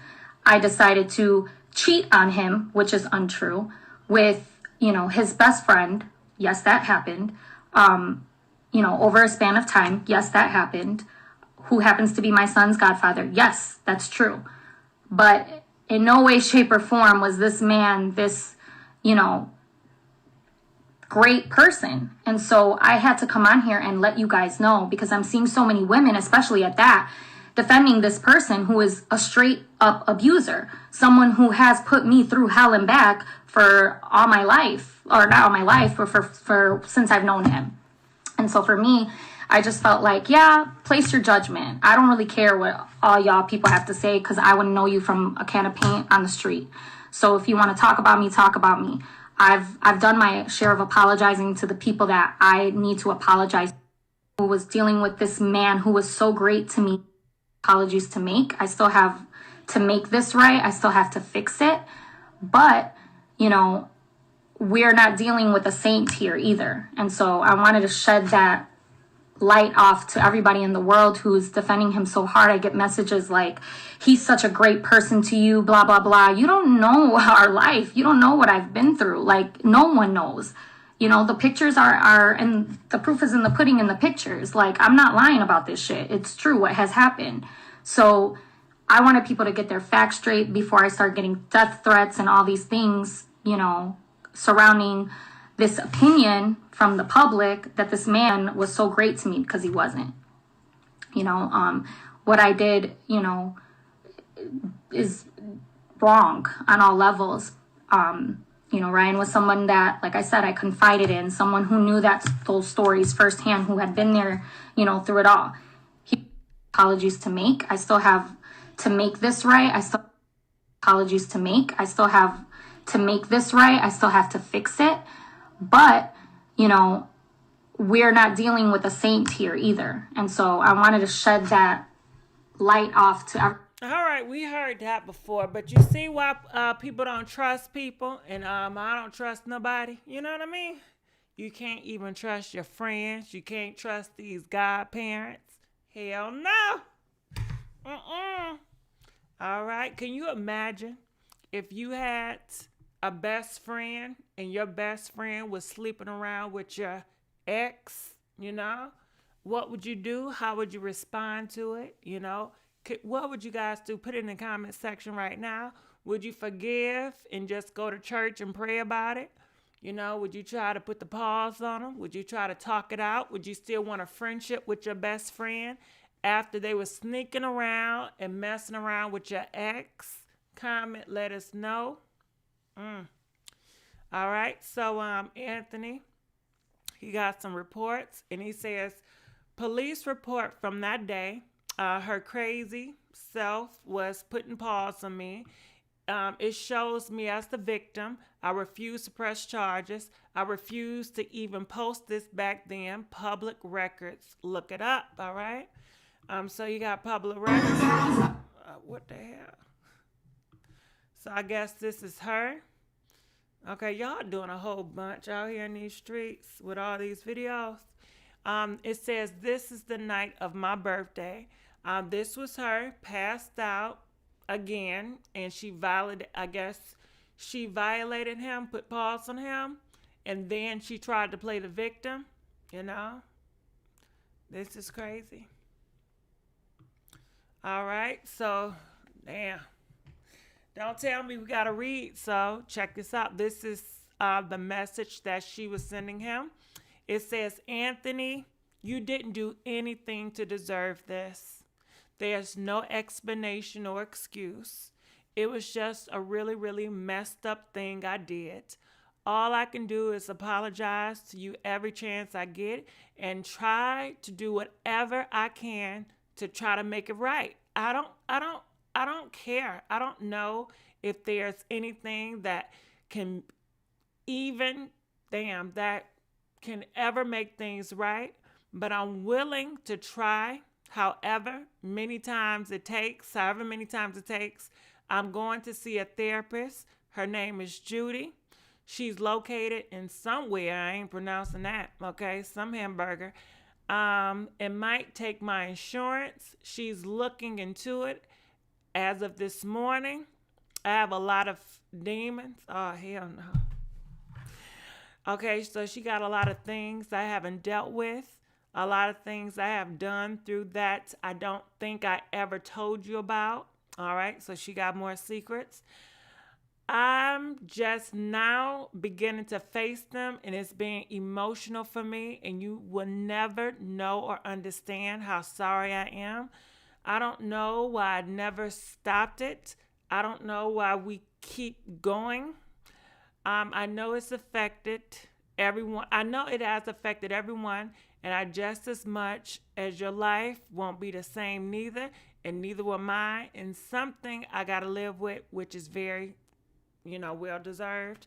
I decided to cheat on him, which is untrue, with, you know, his best friend. Yes, that happened. You know, over a span of time. Yes, that happened. Who happens to be my son's godfather. Yes, that's true. But in no way, shape, or form was this man this, you know, great person. And so I had to come on here and let you guys know, because I'm seeing so many women, especially at that, defending this person who is a straight up abuser, someone who has put me through hell and back for all my life, or not all my life, but for since I've known him. And so for me, I just felt like, yeah, place your judgment. I don't really care what all y'all people have to say, because I wouldn't know you from a can of paint on the street. So if you want to talk about me, talk about me. I've done my share of apologizing to the people that I need to apologize to, who was dealing with this man who was so great to me. Apologies to make. I still have to make this right. I still have to fix it. But, you know, we're not dealing with a saint here either. And so I wanted to shed that light off to everybody in the world who's defending him so hard. I get messages like, he's such a great person to you, blah, blah, blah. You don't know our life. You don't know what I've been through. Like, no one knows. You know, the pictures are, and the proof is in the pudding in the pictures. Like, I'm not lying about this shit. It's true what has happened. So I wanted people to get their facts straight before I start getting death threats and all these things, you know, surrounding this opinion from the public that this man was so great to me, because he wasn't. You know, what I did, you know, is wrong on all levels. You know, Ryan was someone that, like I said, I confided in, someone who knew those stories firsthand, who had been there, you know, through it all. He apologies to make. I still have to make this right. Apologies to make. I still have to make this right. I still have to fix it. But, you know, we're not dealing with a saint here either. And so I wanted to shed that light off to everyone. All right, we heard that before, but you see why people don't trust people, and I don't trust nobody. You know what I mean? You can't even trust your friends. You can't trust these godparents. Hell no. All right. Can you imagine if you had a best friend and your best friend was sleeping around with your ex, you know? What would you do? How would you respond to it? You know? What would you guys do? Put it in the comment section right now. Would you forgive and just go to church and pray about it? You know, would you try to put the pause on them? Would you try to talk it out? Would you still want a friendship with your best friend after they were sneaking around and messing around with your ex? Comment, let us know. All right, so Anthony, he got some reports, and he says, police report from that day, her crazy self was putting paws on me. It shows me as the victim. I refuse to press charges. I refuse to even post this back then. Public records. Look it up, all right? So you got public records. What the hell? So I guess this is her. Okay, y'all doing a whole bunch out here in these streets with all these videos. It says, this is the night of my birthday. This was her passed out again, and she violated, I guess she violated him, put paws on him, and then she tried to play the victim, you know? This is crazy. All right, so, damn. Don't tell me we gotta read, so check this out. This is the message that she was sending him. It says, Anthony, you didn't do anything to deserve this. There's no explanation or excuse. It was just a really, really messed up thing I did. All I can do is apologize to you every chance I get and try to do whatever I can to try to make it right. I don't care. I don't know if there's anything that can that can ever make things right, but I'm willing to try. However many times it takes, I'm going to see a therapist. Her name is Judy. She's located in somewhere. I ain't pronouncing that, okay? Some hamburger. It might take my insurance. She's looking into it. As of this morning, I have a lot of demons. Oh, hell no. Okay, so she got a lot of things I haven't dealt with. A lot of things I have done through that I don't think I ever told you about. All right, so she got more secrets. I'm just now beginning to face them, and it's being emotional for me, and you will never know or understand how sorry I am. I don't know why I never stopped it. I don't know why we keep going. I know it's affected everyone. I know it has affected everyone, and I just as much as your life won't be the same neither, and neither will mine. And something I got to live with, which is very, well deserved.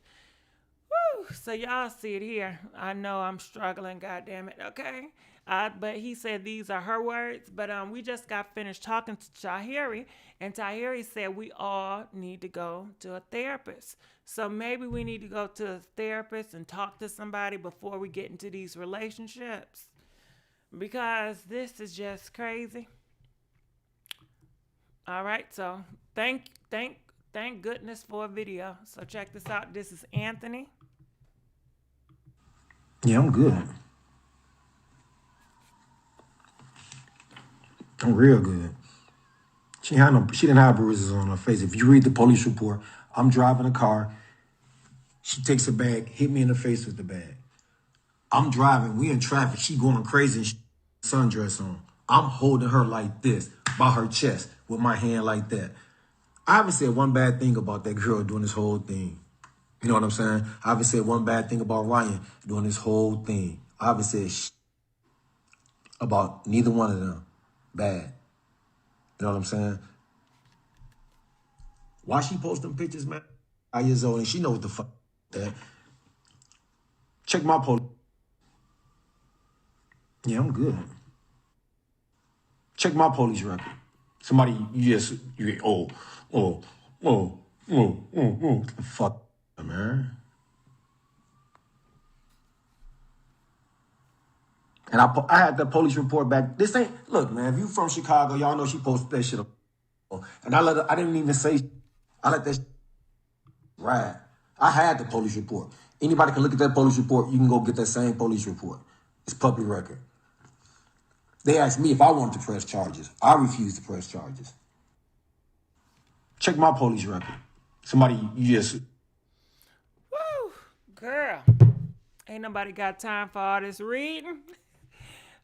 Woo! So y'all see it here. I know I'm struggling, goddamn it, okay? But he said these are her words. But we just got finished talking to Tahiri, and Tahiri said we all need to go to a therapist. So maybe we need to go to a therapist and talk to somebody before we get into these relationships, because this is just crazy. All right, so thank goodness for a video. So check this out. This is Anthony. Yeah, I'm good. I'm real good. She didn't have bruises on her face. If you read the police report, I'm driving a car. She takes a bag, hit me in the face with the bag. I'm driving, we in traffic, she going crazy and sundress on. I'm holding her like this, by her chest, with my hand like that. I haven't said one bad thing about that girl doing this whole thing. You know what I'm saying? I haven't said one bad thing about Ryan doing this whole thing. I haven't said about neither one of them bad. You know what I'm saying? Why she post them pictures, man? 5 years old, and she know what the fuck that. Check my post. Yeah, I'm good. Check my police record. Somebody, fuck, man. And I had the police report back. This ain't, look, man, if you from Chicago, y'all know she posted that shit up. And I didn't even say, I let that ride. I had the police report. Anybody can look at that police report. You can go get that same police report. It's public record. They asked me if I wanted to press charges. I refused to press charges. Check my police record. Somebody, you just... Woo, girl. Ain't nobody got time for all this reading.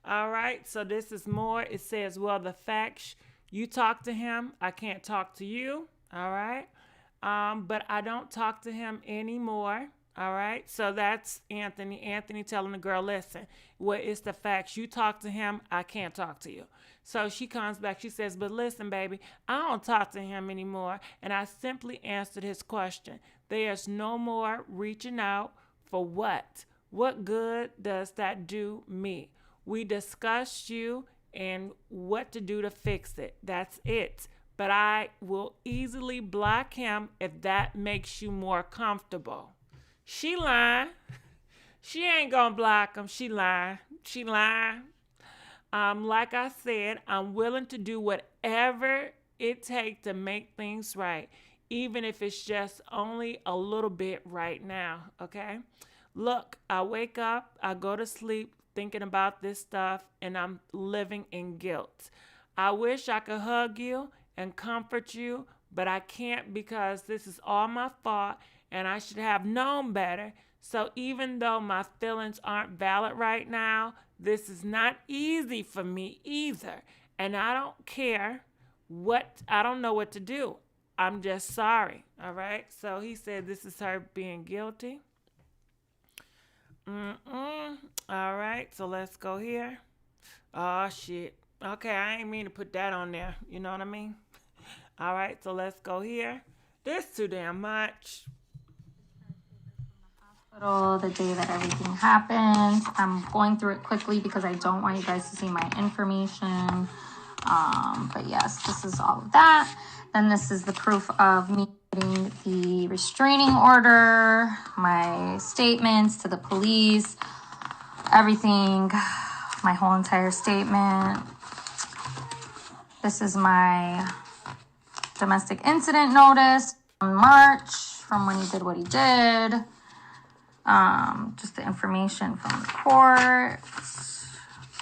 All right, so this is more. It says, well, the facts, you talk to him. I can't talk to you. All right. But I don't talk to him anymore. All right. So that's Anthony. Anthony telling the girl, listen, well, it's the facts. You talk to him. I can't talk to you. So she comes back. She says, but listen, baby, I don't talk to him anymore. And I simply answered his question. There's no more reaching out for what? What good does that do me? We discussed you and what to do to fix it. That's it. But I will easily block him if that makes you more comfortable. She lying. She ain't gonna block him. She lying. She lying. Like I said, I'm willing to do whatever it takes to make things right, even if it's just only a little bit right now, okay? Look, I wake up, I go to sleep thinking about this stuff, and I'm living in guilt. I wish I could hug you and comfort you, but I can't because this is all my fault and I should have known better. So even though my feelings aren't valid right now, this is not easy for me either. And I don't care I don't know what to do. I'm just sorry. All right. So he said this is her being guilty. All right. So let's go here. Oh, shit. Okay. I ain't mean to put that on there. You know what I mean? All right. So let's go here. This too damn much. The day that everything happened. I'm going through it quickly because I don't want you guys to see my information. But yes, this is all of that. Then this is the proof of me getting the restraining order, my statements to the police, everything, my whole entire statement. This is my domestic incident notice in March from when he did what he did. Just the information from the court,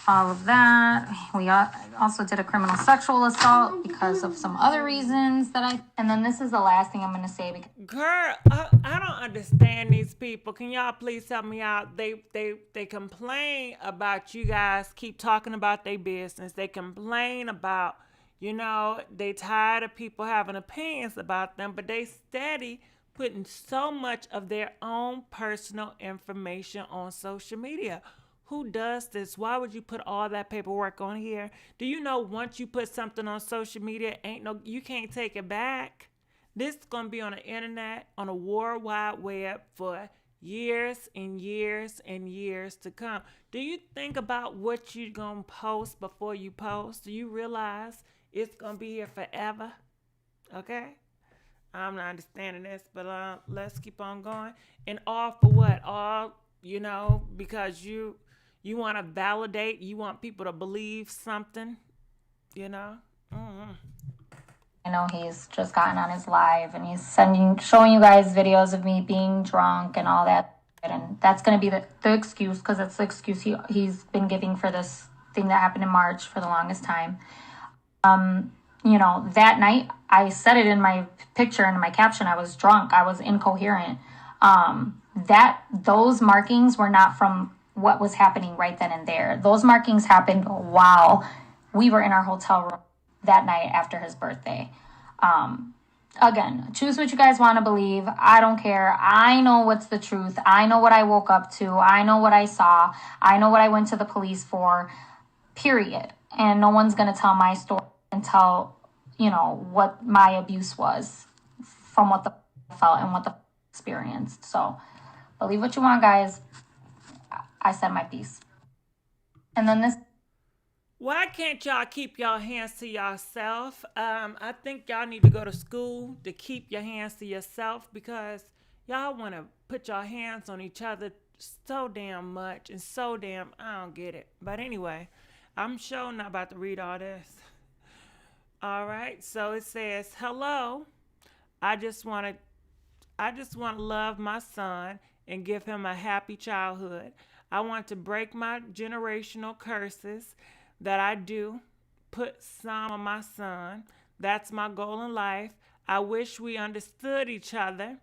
all of that. We also did a criminal sexual assault because of some other reasons and then this is the last thing I'm going to say. Girl, I don't understand these people. Can y'all please help me out? They complain about you guys keep talking about their business. They complain about, they tired of people having opinions about them, but they steady putting so much of their own personal information on social media. Who does this? Why would you put all that paperwork on here? Do you know once you put something on social media, you can't take it back? This is going to be on the internet, on a World Wide Web for years and years and years to come. Do you think about what you're going to post before you post? Do you realize it's going to be here forever? Okay? I'm not understanding this, but let's keep on going. And all for what? All, because you want to validate, you want people to believe something, Mm-hmm. I know he's just gotten on his live and he's showing you guys videos of me being drunk and all that. And that's going to be the excuse, because that's the excuse he's been giving for this thing that happened in March for the longest time. That night, I said it in my picture and in my caption, I was drunk. I was incoherent. Those markings were not from what was happening right then and there. Those markings happened while we were in our hotel room that night after his birthday. Again, choose what you guys want to believe. I don't care. I know what's the truth. I know what I woke up to. I know what I saw. I know what I went to the police for, period. And no one's going to tell my story and tell, what my abuse was from what the felt and what the experienced. So believe what you want, guys. I said my piece. And then this. Why can't y'all keep your hands to yourself? I think y'all need to go to school to keep your hands to yourself, because y'all want to put your hands on each other so damn much and so damn, I don't get it. But anyway, I'm sure not about to read all this. All right. So it says, "Hello. I just want to love my son and give him a happy childhood. I want to break my generational curses that I do put some on my son. That's my goal in life. I wish we understood each other,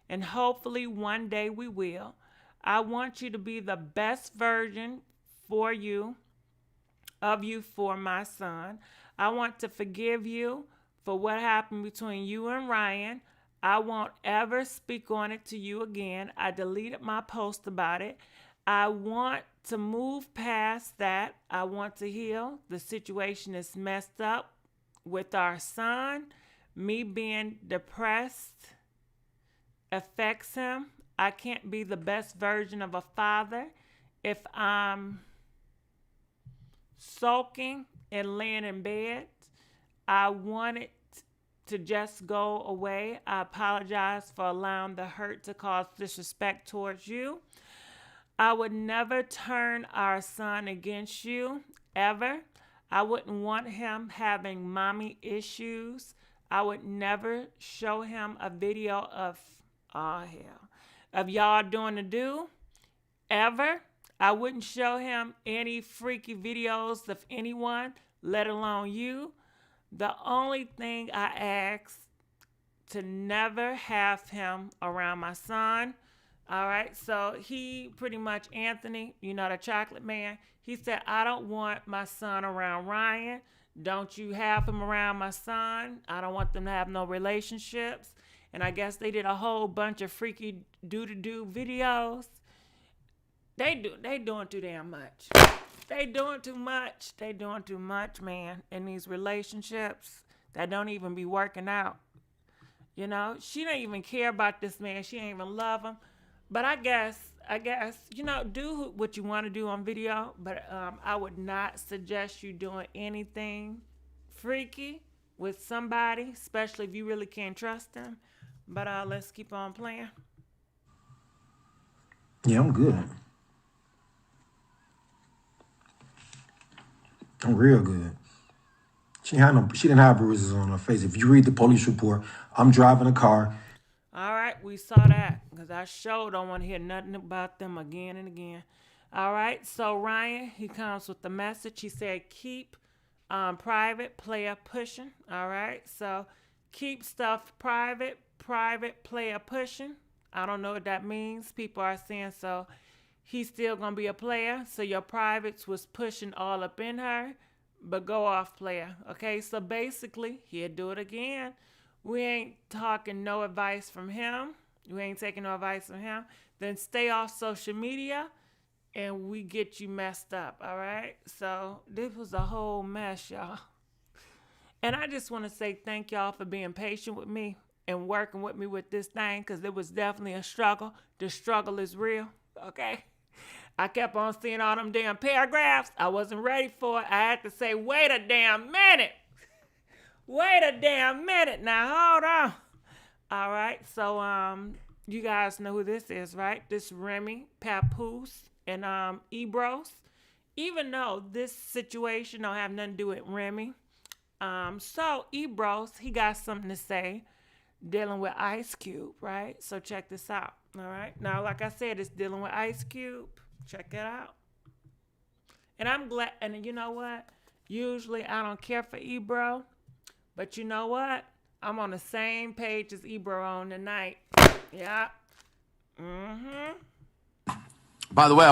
and hopefully one day we will. I want you to be the best version for you of you for my son. I want to forgive you for what happened between you and Ryan. I won't ever speak on it to you again. I deleted my post about it. I want to move past that. I want to heal. The situation is messed up with our son. Me being depressed affects him. I can't be the best version of a father if I'm sulking and laying in bed. I want it to just go away. I apologize for allowing the hurt to cause disrespect towards you. I would never turn our son against you, ever. I wouldn't want him having mommy issues. I would never show him a video of, oh hell, of y'all doing the do, ever. I wouldn't show him any freaky videos of anyone, let alone you. The only thing I ask to never have him around my son. All right, so he pretty much, Anthony, you know, the chocolate man, he said, I don't want my son around Ryan. Don't you have him around my son. I don't want them to have no relationships. And I guess they did a whole bunch of freaky do-to-do videos. They doing too damn much. They doing too much. They doing too much, man, in these relationships that don't even be working out. You know, she don't even care about this man. She ain't even love him. But I guess, you know, do what you want to do on video. But I would not suggest you doing anything freaky with somebody, especially if you really can't trust them. But let's keep on playing. Yeah, I'm good. I'm real good. She didn't have bruises on her face. If you read the police report, I'm driving a car. All right, we saw that because I sure don't want to hear nothing about them again and again. All right, so Ryan, he comes with the message. He said, keep private, player pushing. All right, so keep stuff private, player pushing. I don't know what that means. People are saying so. He's still going to be a player. So your privates was pushing all up in her, but go off player. Okay, so basically, he'll do it again. We ain't talking no advice from him. We ain't taking no advice from him. Then stay off social media and we get you messed up, all right? So this was a whole mess, y'all. And I just want to say thank y'all for being patient with me and working with me with this thing because it was definitely a struggle. The struggle is real, okay? I kept on seeing all them damn paragraphs. I wasn't ready for it. I had to say, wait a damn minute. Wait a damn minute. Now, hold on. All right. So, you guys know who this is, right? This Remy, Papoose, and Ebros. Even though this situation don't have nothing to do with Remy. So, Ebros, he got something to say dealing with Ice Cube, right? So, check this out. All right. Now, like I said, it's dealing with Ice Cube. Check it out. And I'm glad. And you know what? Usually, I don't care for Ebro. But you know what? I'm on the same page as Ebro on tonight. Yeah. Mm-hmm. By the way,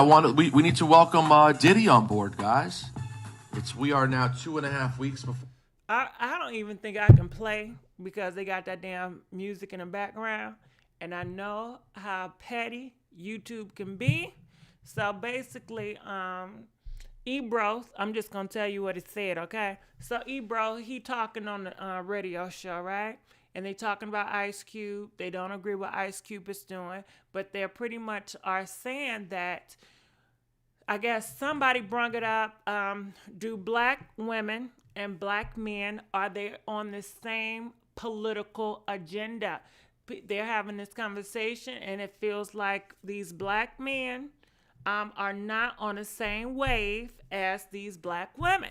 we need to welcome Diddy on board, guys. We are now 2.5 weeks before. I don't even think I can play because they got that damn music in the background. And I know how petty YouTube can be. So basically, Ebro, I'm just going to tell you what it said, okay? So Ebro, he talking on the radio show, right? And they talking about Ice Cube. They don't agree with Ice Cube is doing, but they pretty much are saying that, I guess somebody brung it up, do black women and black men, are they on the same political agenda? They're having this conversation and it feels like these black men are not on the same wave as these black women.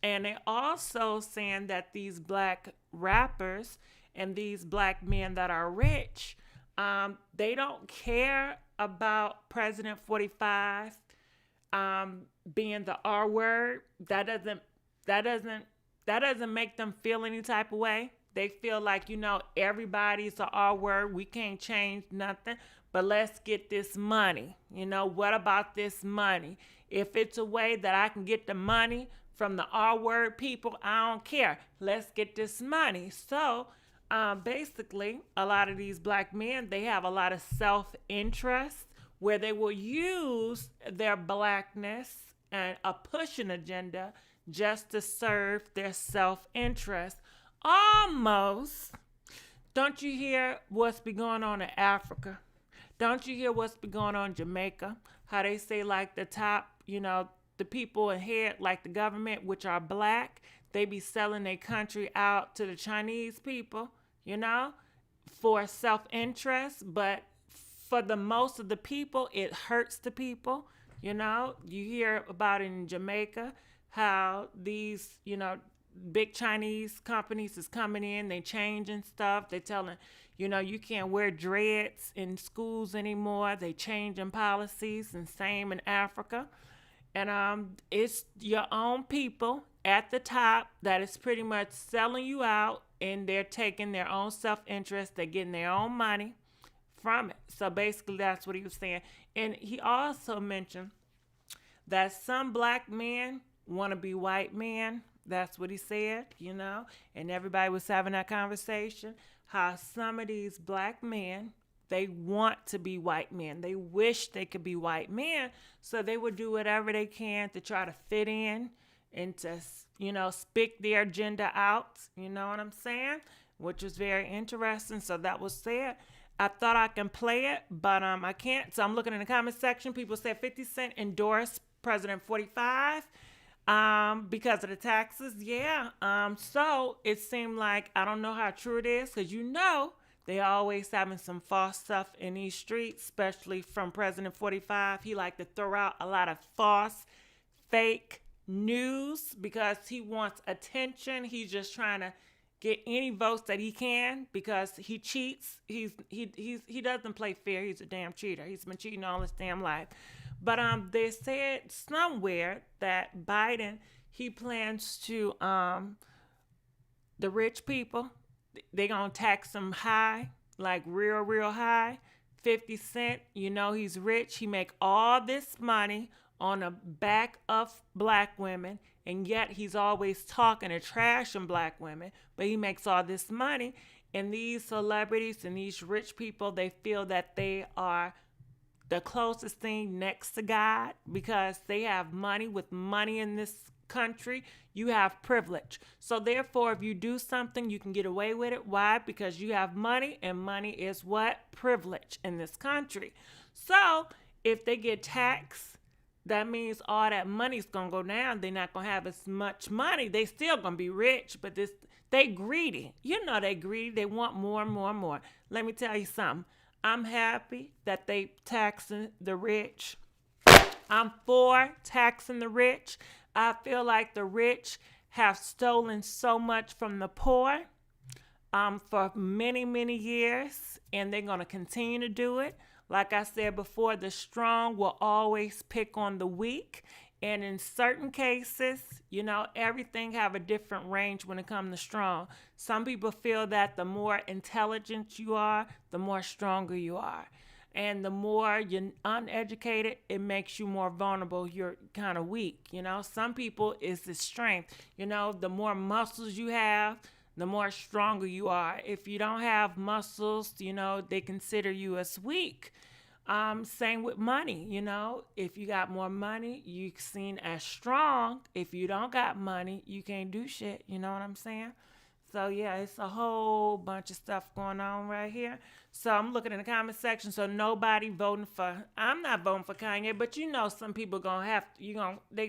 And they also saying that these black rappers and these black men that are rich, they don't care about President 45 being the R word. That doesn't make them feel any type of way. They feel like, everybody's the R word. We can't change nothing. But let's get this money. What about this money? If it's a way that I can get the money from the R word people, I don't care. Let's get this money. So basically, a lot of these black men, they have a lot of self-interest where they will use their blackness and a pushing agenda just to serve their self-interest. Almost. Don't you hear what's been going on in Africa? Don't you hear what's been going on in Jamaica? How they say like the top, the people ahead, like the government, which are black, they be selling their country out to the Chinese people, for self-interest. But for the most of the people, it hurts the people. You hear about in Jamaica how these, big Chinese companies is coming in, they changing stuff. They telling, you can't wear dreads in schools anymore. They changing policies, and same in Africa. And it's your own people at the top that is pretty much selling you out, and they're taking their own self-interest. They're getting their own money from it. So basically that's what he was saying. And he also mentioned that some black men want to be white men. That's what he said, and everybody was having that conversation, how some of these black men, they want to be white men. They wish they could be white men, so they would do whatever they can to try to fit in and to, speak their agenda out, you know what I'm saying? Which was very interesting. So that was said. I thought I can play it, but I can't. So I'm looking in the comment section. People said 50 Cent endorsed President 45 because of the taxes. Yeah. So it seemed like, I don't know how true it is, because they always having some false stuff in these streets, especially from President 45. He like to throw out a lot of false, fake news because he wants attention. He's just trying to get any votes that he can because he cheats. He doesn't play fair. He's a damn cheater. He's been cheating all his damn life. But they said somewhere that Biden, he plans to the rich people, they gonna tax them high, like real high. 50 Cent, he's rich. He make all this money on the back of black women, and yet he's always talking and trashing black women, but he makes all this money. And these celebrities and these rich people, they feel that they are the closest thing next to God because they have money. With money in this country, you have privilege. So therefore, if you do something, you can get away with it. Why? Because you have money, and money is what? Privilege in this country. So if they get taxed, that means all that money's gonna go down. They're not gonna have as much money. They still gonna be rich, but they greedy. They greedy. They want more and more and more. Let me tell you something. I'm happy that they taxing the rich. I'm for taxing the rich. I feel like the rich have stolen so much from the poor for many, many years, and they're going to continue to do it. Like I said before, the strong will always pick on the weak. And in certain cases, everything have a different range when it comes to strong. Some people feel that the more intelligent you are, the more stronger you are. And the more you're uneducated, it makes you more vulnerable. You're kind of weak. Some people it's the strength. The more muscles you have, the more stronger you are. If you don't have muscles, they consider you as weak. Same with money, if you got more money, you're seen as strong. If you don't got money, you can't do shit. You know what I'm saying? So yeah, it's a whole bunch of stuff going on right here. So I'm looking in the comment section. So nobody voting for, I'm not voting for Kanye, but some people gonna have to, they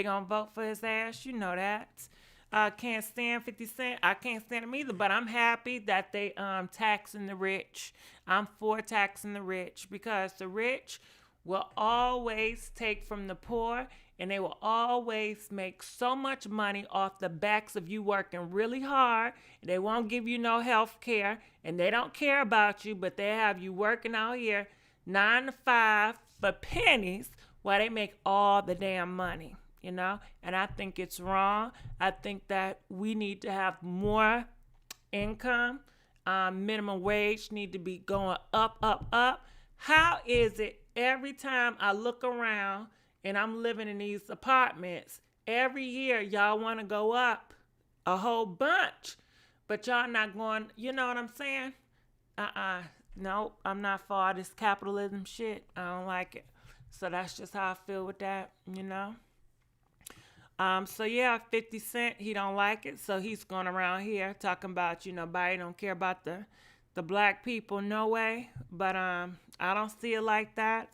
gonna vote for his ass. That. Can't stand 50 Cent. I can't stand him either, but I'm happy that they taxing the rich. I'm for taxing the rich because the rich will always take from the poor, and they will always make so much money off the backs of you working really hard. They won't give you no health care, and they don't care about you, but they have you working out here 9 to 5 for pennies while they make all the damn money, you know? And I think it's wrong. I think that we need to have more income. Minimum wage need to be going up, up, up. How is it every time I look around and I'm living in these apartments, every year y'all want to go up a whole bunch, but y'all not going, you know what I'm saying? No, I'm not for this capitalism shit. I don't like it. So that's just how I feel with that, you know? So yeah, 50 Cent, he don't like it. So he's going around here talking about, you know, Biden don't care about the black people. No way. But I don't see it like that.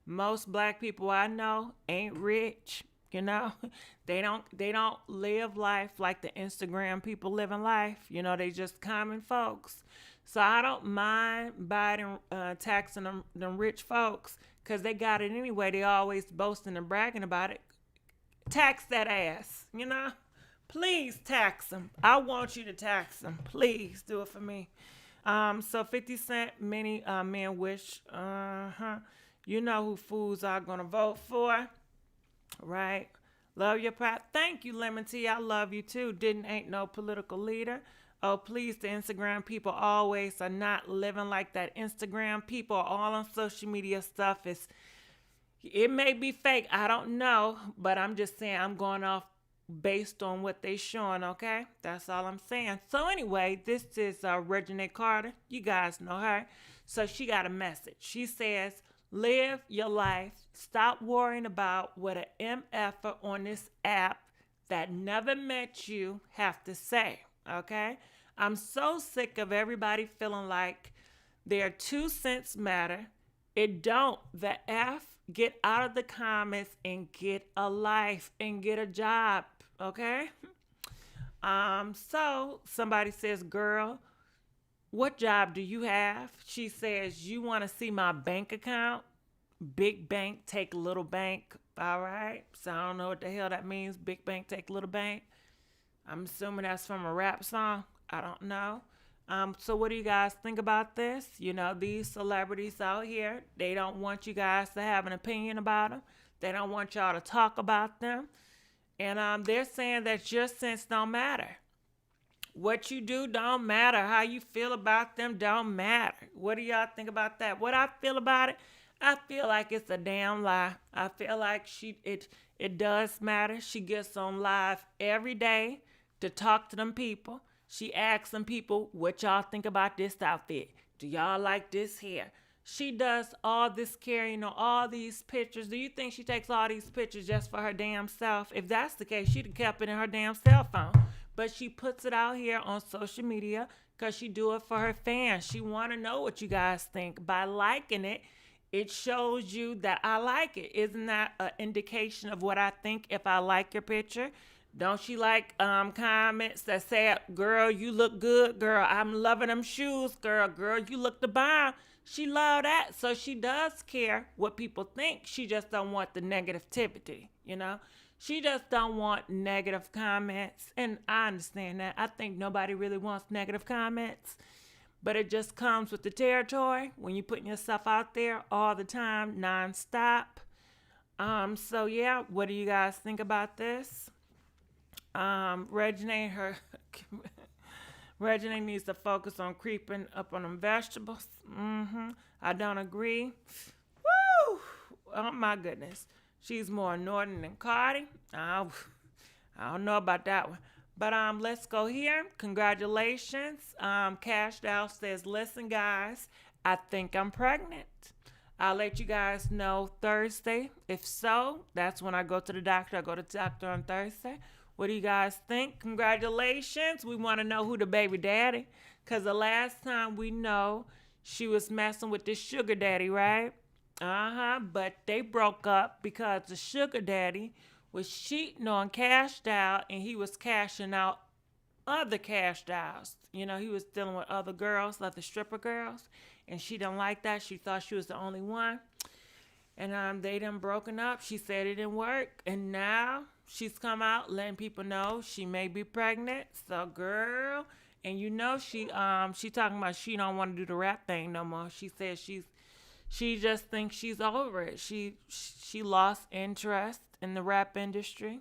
Most black people I know ain't rich, you know? They don't live life like the Instagram people living life. You know, they just common folks. So I don't mind Biden taxing them rich folks, because they got it anyway. They always boasting and bragging about it. Tax that ass, you know? Please tax them. I want you to tax them. Please do it for me. So 50 Cent, many men wish, you know who fools are going to vote for, right? Love your pride. Thank you, Lemon Tea. I love you too. Ain't no political leader. Oh, please, the Instagram people always are not living like that. Instagram people all on social media stuff it may be fake. I don't know, but I'm just saying I'm going off based on what they showing, okay? That's all I'm saying. So anyway, this is Reginae Carter. You guys know her. So she got a message. She says, live your life. Stop worrying about what an MFer on this app that never met you have to say, okay? I'm so sick of everybody feeling like their 2 cents matter. It don't. The F, get out of the comments and get a life and get a job, okay? So somebody says, girl, what job do you have? She says, you want to see my bank account? Big bank, take little bank. All right. So I don't know what the hell that means. Big bank, take little bank. I'm assuming that's from a rap song. I don't know. So what do you guys think about this? You know, these celebrities out here, they don't want you guys to have an opinion about them. They don't want y'all to talk about them. And they're saying that your sense don't matter. What you do don't matter. How you feel about them don't matter. What do y'all think about that? What I feel about it, I feel like it's a damn lie. I feel like it does matter. She gets on live every day to talk to them people. She asks some people, what y'all think about this outfit? Do y'all like this hair? She does all this carrying on all these pictures. Do you think she takes all these pictures just for her damn self? If that's the case, she'd have kept it in her damn cell phone. But she puts it out here on social media because she do it for her fans. She want to know what you guys think. By liking it, it shows you that I like it. Isn't that an indication of what I think if I like your picture? Don't she like comments that say, girl, you look good, girl, I'm loving them shoes, girl, you look the bomb. She love that. So she does care what people think. She just don't want the negativity, you know? She just don't want negative comments. And I understand that. I think nobody really wants negative comments. But it just comes with the territory when you're putting yourself out there all the time, nonstop. So yeah, what do you guys think about this? Reginae needs to focus on creeping up on them vegetables. I don't agree. Woo! Oh my goodness. She's more Norton than Cardi. I don't know about that one. But let's go here. Congratulations. Cash Dow says, listen guys, I think I'm pregnant. I'll let you guys know Thursday. If so, that's when I go to the doctor. I go to the doctor on Thursday. What do you guys think? Congratulations. We want to know who the baby daddy. Because the last time we know, she was messing with this sugar daddy, right? But they broke up because the sugar daddy was cheating on Cash Doll and he was cashing out other Cash Dolls. You know, he was dealing with other girls, other stripper girls. And she didn't like that. She thought she was the only one. And they done broken up. She said it didn't work. And now she's come out letting people know she may be pregnant. So girl, and you know she talking about she don't want to do the rap thing no more. She said she just thinks she's over it. She lost interest in the rap industry.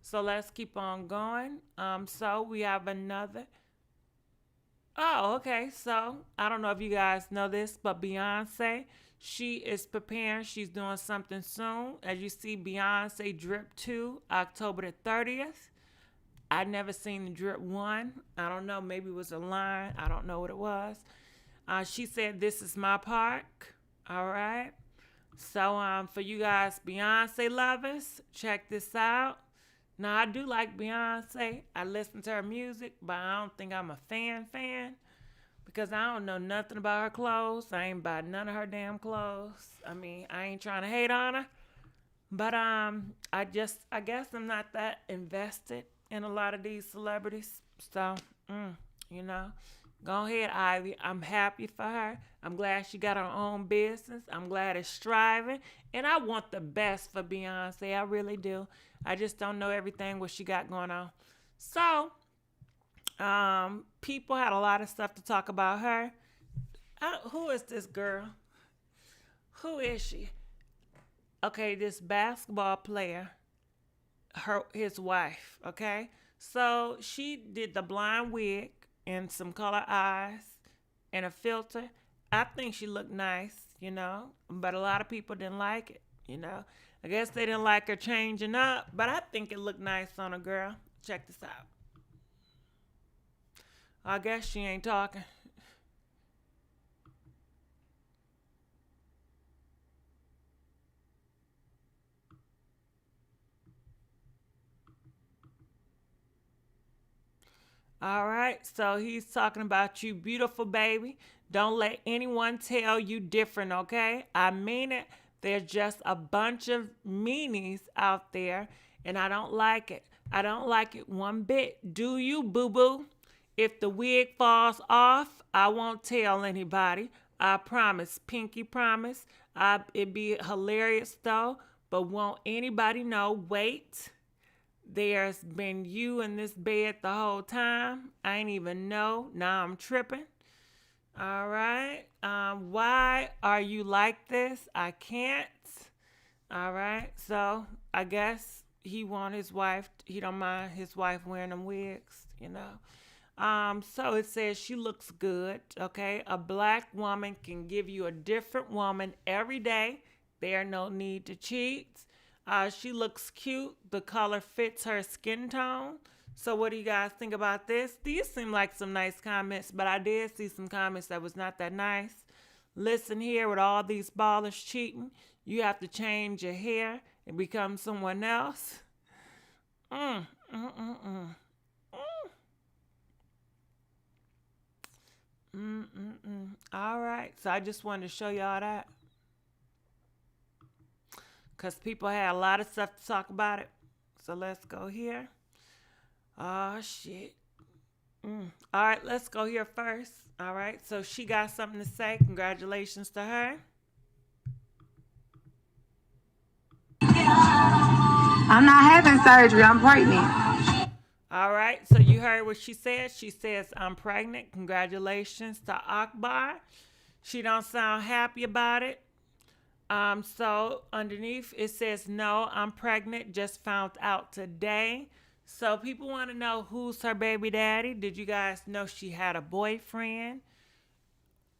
So let's keep on going. So we have another. Oh, okay. So I don't know if you guys know this, but Beyonce, she is preparing. She's doing something soon. As you see, Beyonce Drip 2, October the 30th. I never seen the Drip 1. I don't know. Maybe it was a line. I don't know what it was. She said, "This is my park." All right. So for you guys, Beyonce lovers, check this out. Now, I do like Beyonce. I listen to her music, but I don't think I'm a fan because I don't know nothing about her clothes. I ain't buy none of her damn clothes. I mean, I ain't trying to hate on her, but I guess I'm not that invested in a lot of these celebrities. So, you know, go ahead, Ivy. I'm happy for her. I'm glad she got her own business. I'm glad it's striving, and I want the best for Beyonce. I really do. I just don't know everything what she got going on. So, people had a lot of stuff to talk about her. Who is this girl? Who is she? Okay, this basketball player, his wife, okay? So, she did the blonde wig and some color eyes and a filter. I think she looked nice, you know, but a lot of people didn't like it, you know. I guess they didn't like her changing up, but I think it looked nice on a girl. Check this out. I guess she ain't talking. All right, so he's talking about you, beautiful baby. Don't let anyone tell you different, okay? I mean it. There's just a bunch of meanies out there, and I don't like it. I don't like it one bit. Do you, boo-boo? If the wig falls off, I won't tell anybody. I promise. Pinky promise. It'd be hilarious, though, but won't anybody know? Wait. There's been you in this bed the whole time. I ain't even know. Now I'm tripping. All right. Why are you like this? I can't. All right. So I guess he want his wife. He don't mind his wife wearing them wigs, you know. So it says she looks good. Okay. A black woman can give you a different woman every day. There no need to cheat. She looks cute. The color fits her skin tone. So what do you guys think about this? These seem like some nice comments, but I did see some comments that was not that nice. Listen here, with all these ballers cheating, you have to change your hair and become someone else. All right, so I just wanted to show y'all that. Because people had a lot of stuff to talk about it. So let's go here. Oh, shit. All right, let's go here first. All right, so she got something to say. Congratulations to her. I'm not having surgery. I'm pregnant. All right, so you heard what she said. She says, I'm pregnant. Congratulations to Akbar. She don't sound happy about it. So underneath it says, no, I'm pregnant. Just found out today. So people want to know who's her baby daddy. Did you guys know she had a boyfriend?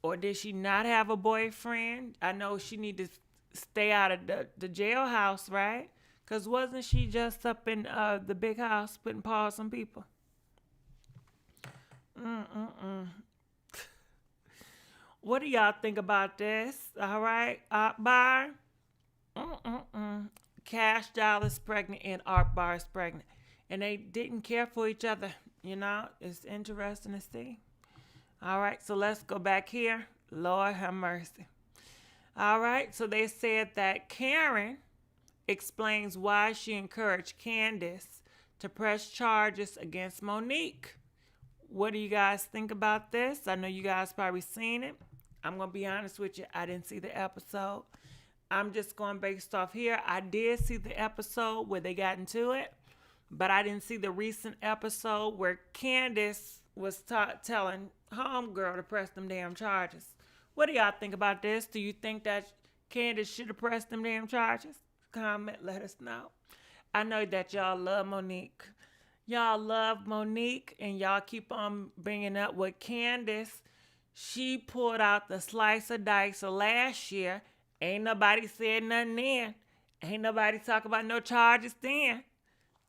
Or did she not have a boyfriend? I know she need to stay out of the jailhouse, right? Because wasn't she just up in the big house putting paws on people? What do y'all think about this? All right, Akbar. Cash Doll is pregnant and Akbar is pregnant. And they didn't care for each other. You know, it's interesting to see. All right, so let's go back here. Lord have mercy. All right, so they said that Karen explains why she encouraged Candace to press charges against Monique. What do you guys think about this? I know you guys probably seen it. I'm going to be honest with you. I didn't see the episode. I'm just going based off here. I did see the episode where they got into it, but I didn't see the recent episode where Candace was telling homegirl to press them damn charges. What do y'all think about this? Do you think that Candace should have pressed them damn charges? Comment, let us know. I know that y'all love Monique. Y'all love Monique, and y'all keep on bringing up what Candace. She pulled out the slice of dice of last year. Ain't nobody said nothing then. Ain't nobody talk about no charges then.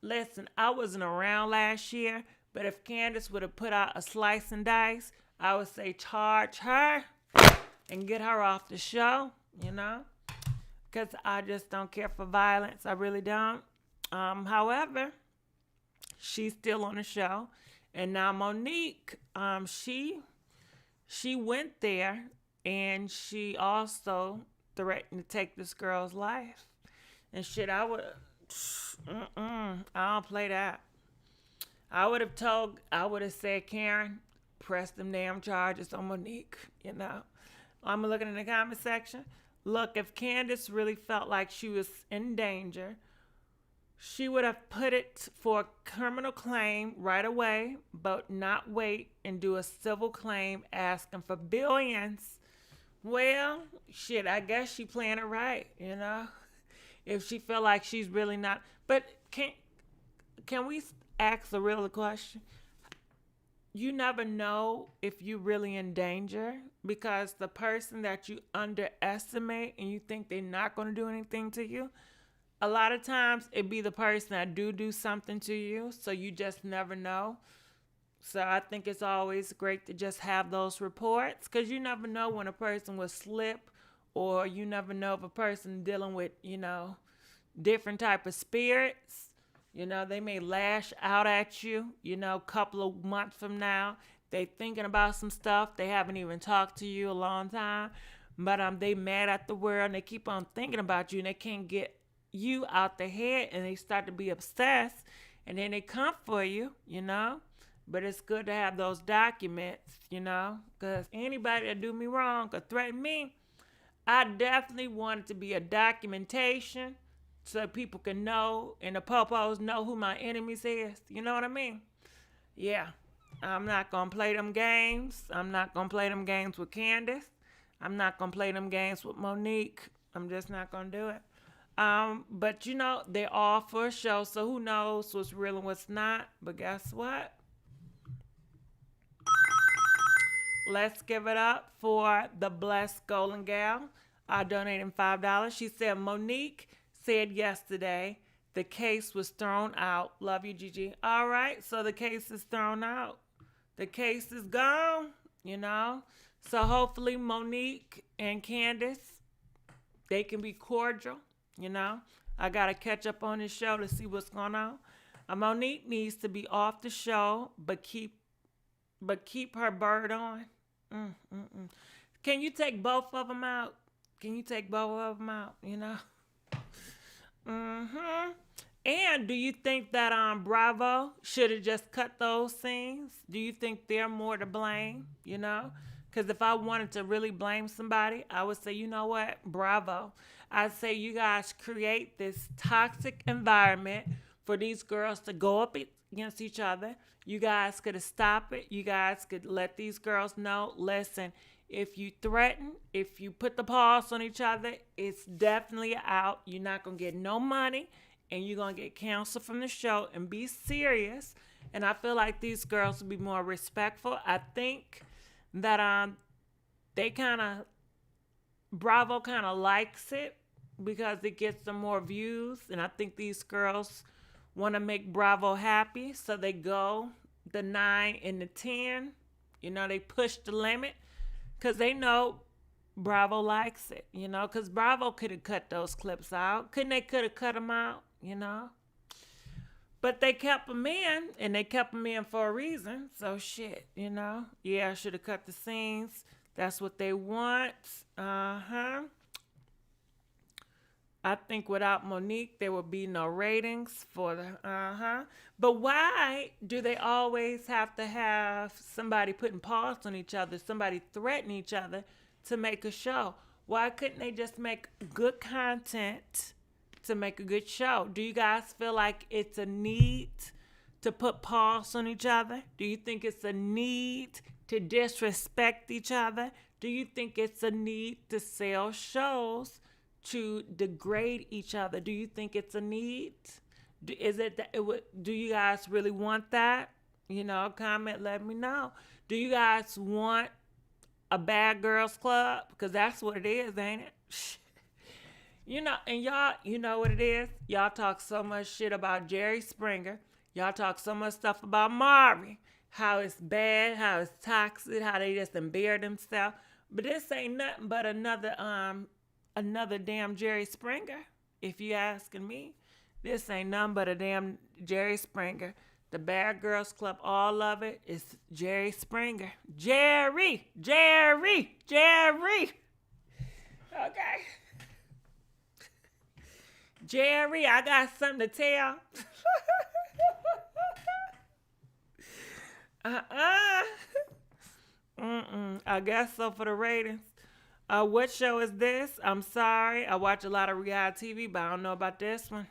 Listen, I wasn't around last year, but if Candace would have put out a slice and dice, I would say charge her and get her off the show, you know? Because I just don't care for violence. I really don't. However, she's still on the show. And now Monique, she went there, and she also threatened to take this girl's life. And shit, I don't play that. I would have said, Karen, press them damn charges on Monique, you know. I'm looking in the comment section. Look, if Candace really felt like she was in danger, she would have put it for a criminal claim right away, but not wait and do a civil claim asking for billions. Well, shit, I guess she playing it right, you know? If she feel like she's really not. But can we ask a real question? You never know if you're really in danger, because the person that you underestimate and you think they're not going to do anything to you, a lot of times it be the person that do something to you, so you just never know. So I think it's always great to just have those reports, because you never know when a person will slip, or you never know if a person dealing with, you know, different type of spirits. You know, they may lash out at you, you know, a couple of months from now. They thinking about some stuff. They haven't even talked to you a long time, but they mad at the world, and they keep on thinking about you, and they can't get you out their head, and they start to be obsessed, and then they come for you, you know. But it's good to have those documents, you know, because anybody that do me wrong or threaten me, I definitely want it to be a documentation so people can know, and the popos know who my enemies is. You know what I mean? Yeah. I'm not going to play them games. I'm not going to play them games with Candace. I'm not going to play them games with Monique. I'm just not going to do it. But, you know, they're all for a show, so who knows what's real and what's not. But guess what? Let's give it up for the blessed Golden Gal. I donated $5. She said, Monique said yesterday the case was thrown out. Love you, Gigi. All right, so the case is thrown out. The case is gone, you know. So hopefully Monique and Candace, they can be cordial, you know. I got to catch up on this show to see what's going on. Monique needs to be off the show, but keep her bird on. Can you take both of them out? Can you take both of them out, you know? And do you think that Bravo should have just cut those scenes? Do you think they're more to blame, you know? Because if I wanted to really blame somebody, I would say, you know what? Bravo. I'd say you guys create this toxic environment for these girls to go up against each other. You guys could have stopped it. You guys could let these girls know, listen, if you threaten, if you put the paws on each other, it's definitely out. You're not going to get no money, and you're going to get canceled from the show, and be serious. And I feel like these girls will be more respectful. I think that Bravo kind of likes it because it gets them more views. And I think these girls want to make Bravo happy, so they go the 9 and the 10. You know, they push the limit because they know Bravo likes it, you know, because Bravo could have cut those clips out. Could have cut them out, you know. But they kept them in, and they kept them in for a reason. So shit, you know. Yeah, I should have cut the scenes. That's what they want. I think without Monique, there would be no ratings for the, But why do they always have to have somebody putting paws on each other, somebody threatening each other to make a show? Why couldn't they just make good content to make a good show? Do you guys feel like it's a need to put paws on each other? Do you think it's a need to disrespect each other? Do you think it's a need to sell shows to degrade each other? Do you think it's a need? Is it that do you guys really want that? Comment, let me know. Do you guys want a bad girls club? Because that's what it is, ain't it? And y'all, you know what it is? Y'all talk so much shit about Jerry Springer. Y'all talk so much stuff about Maury. How it's bad, how it's toxic, how they just embarrass themselves. But this ain't nothing but another damn Jerry Springer, if you asking me. This ain't nothing but a damn Jerry Springer. The Bad Girls Club, all of it is Jerry Springer. Jerry. Okay. Jerry, I got something to tell. I guess so for the ratings. What show is this? I'm sorry. I watch a lot of reality TV, but I don't know about this one.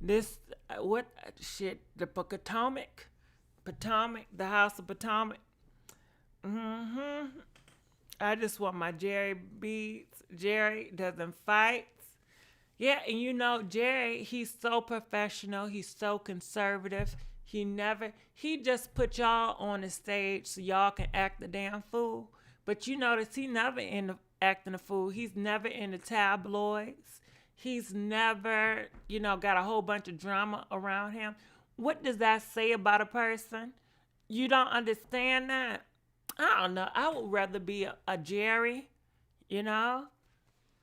This, what shit? The Potomac, the House of Potomac. I just want my Jerry beats. Jerry doesn't fight. Yeah, and Jerry, he's so professional. He's so conservative. He just put y'all on the stage so y'all can act the damn fool. But you notice he never in acting a fool. He's never in the tabloids. He's never, got a whole bunch of drama around him. What does that say about a person? You don't understand that? I don't know. I would rather be a Jerry,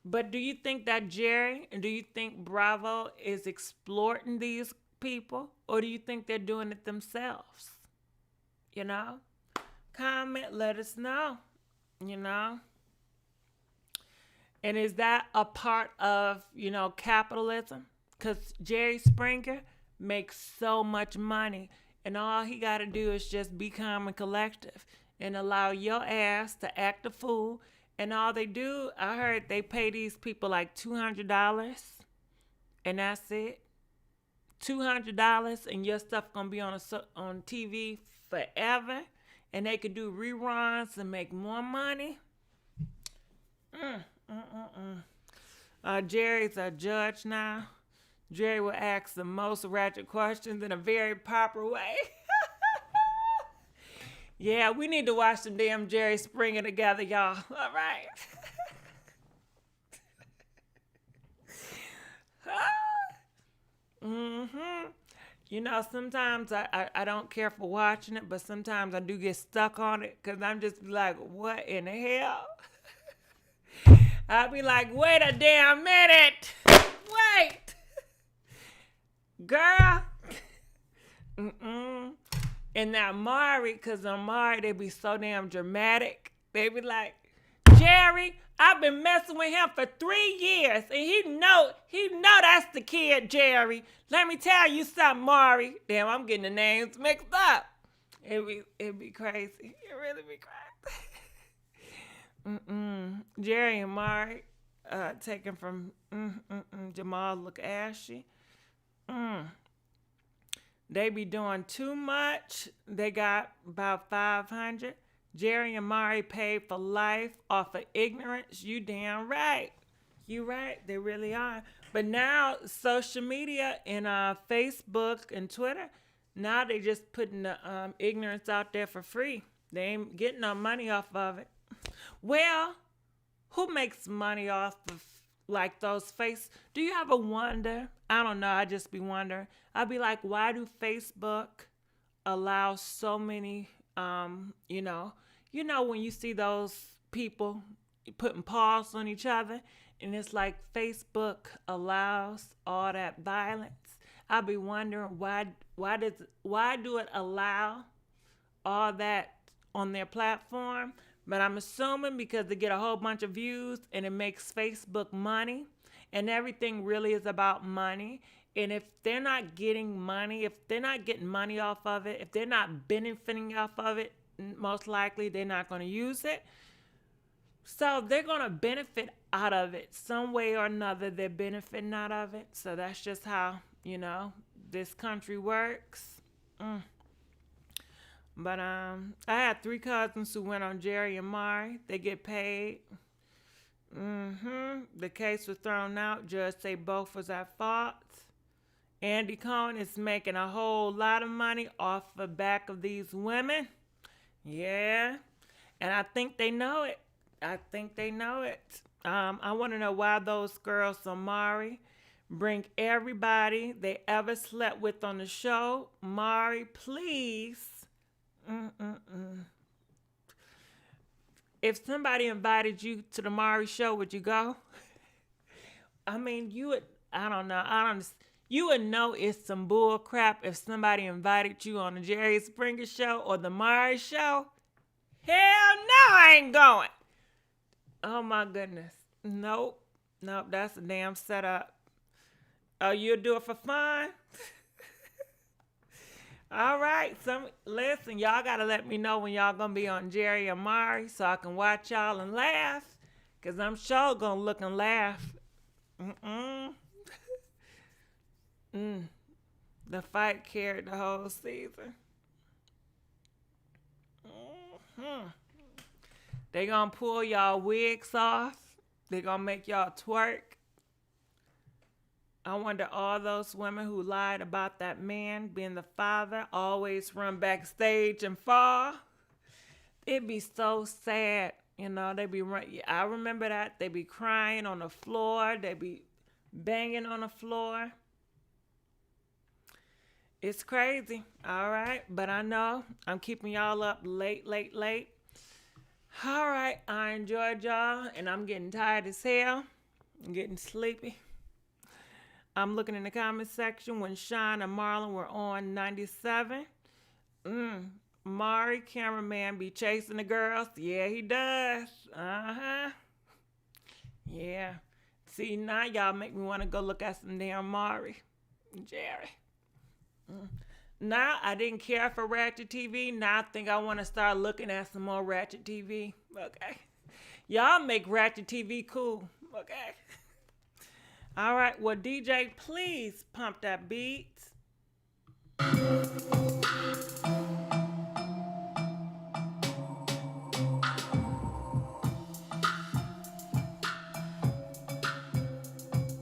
But do you think that Jerry, and do you think Bravo is exploiting these people? Or do you think they're doing it themselves? Comment, let us know. And is that a part of, capitalism? Because Jerry Springer makes so much money, and all he got to do is just be calm and collective and allow your ass to act a fool. And all they do, I heard they pay these people like $200, and that's it. $200, and your stuff gonna be on TV forever, and they could do reruns and make more money. Jerry's a judge now. Jerry will ask the most ratchet questions in a very proper way. Yeah, we need to watch some damn Jerry Springer together, y'all. All right. Sometimes I don't care for watching it, but sometimes I do get stuck on it because I'm just like, what in the hell? I'll be like, wait a damn minute. Wait. Girl. And that Maury, because on Maury, they be so damn dramatic. They be like, Jerry, I've been messing with him for 3 years, and he know that's the kid, Jerry. Let me tell you something, Maury. Damn, I'm getting the names mixed up. It be crazy. It really be crazy. Jerry and Maury, taken from Jamal look ashy. They be doing too much. They got about 500. Jerry and Maury paid for life off of ignorance. You damn right. You right. They really are. But now social media and Facebook and Twitter, now they just putting the ignorance out there for free. They ain't getting no money off of it. Well, who makes money off of like those do you ever wonder? I don't know. I just be wondering. I'd be like, why do Facebook allow so many, when you see those people putting paws on each other, and it's like Facebook allows all that violence. I'd be wondering why do it allow all that on their platform? But I'm assuming because they get a whole bunch of views and it makes Facebook money, and everything really is about money. And if they're not getting money, if they're not getting money off of it, if they're not benefiting off of it, most likely they're not going to use it. So they're going to benefit out of it some way or another. They're benefiting out of it. So that's just how, this country works. But I had 3 cousins who went on Jerry and Mari. They get paid. The case was thrown out. Judge say both was at fault. Andy Cohen is making a whole lot of money off the back of these women. Yeah. And I think they know it. I want to know why those girls on Mari bring everybody they ever slept with on the show. Mari, please. If somebody invited you to the Mari show, would you go? I mean, you would, I don't know. You would know it's some bull crap if somebody invited you on the Jerry Springer show or the Mari show. Hell no, I ain't going. Oh my goodness. Nope, that's a damn setup. Oh, you'll do it for fun? All right, listen, y'all gotta let me know when y'all gonna be on Jerry and Mari so I can watch y'all and laugh. Cause I'm sure gonna look and laugh. The fight carried the whole season. They gonna pull y'all wigs off. They gonna make y'all twerk. I wonder all those women who lied about that man being the father always run backstage and fall. It'd be so sad. They be I remember that. They be crying on the floor. They be banging on the floor. It's crazy. All right. But I know I'm keeping y'all up late. All right. I enjoyed y'all. And I'm getting tired as hell. I'm getting sleepy. I'm looking in the comment section when Sean and Marlon were on 97. Mari, cameraman, be chasing the girls. Yeah, he does. Yeah. See, now y'all make me want to go look at some damn Mari. Jerry. Now, I didn't care for Ratchet TV. Now I think I want to start looking at some more Ratchet TV. Okay. Y'all make Ratchet TV cool. Okay. All right. Well, DJ, please pump that beat.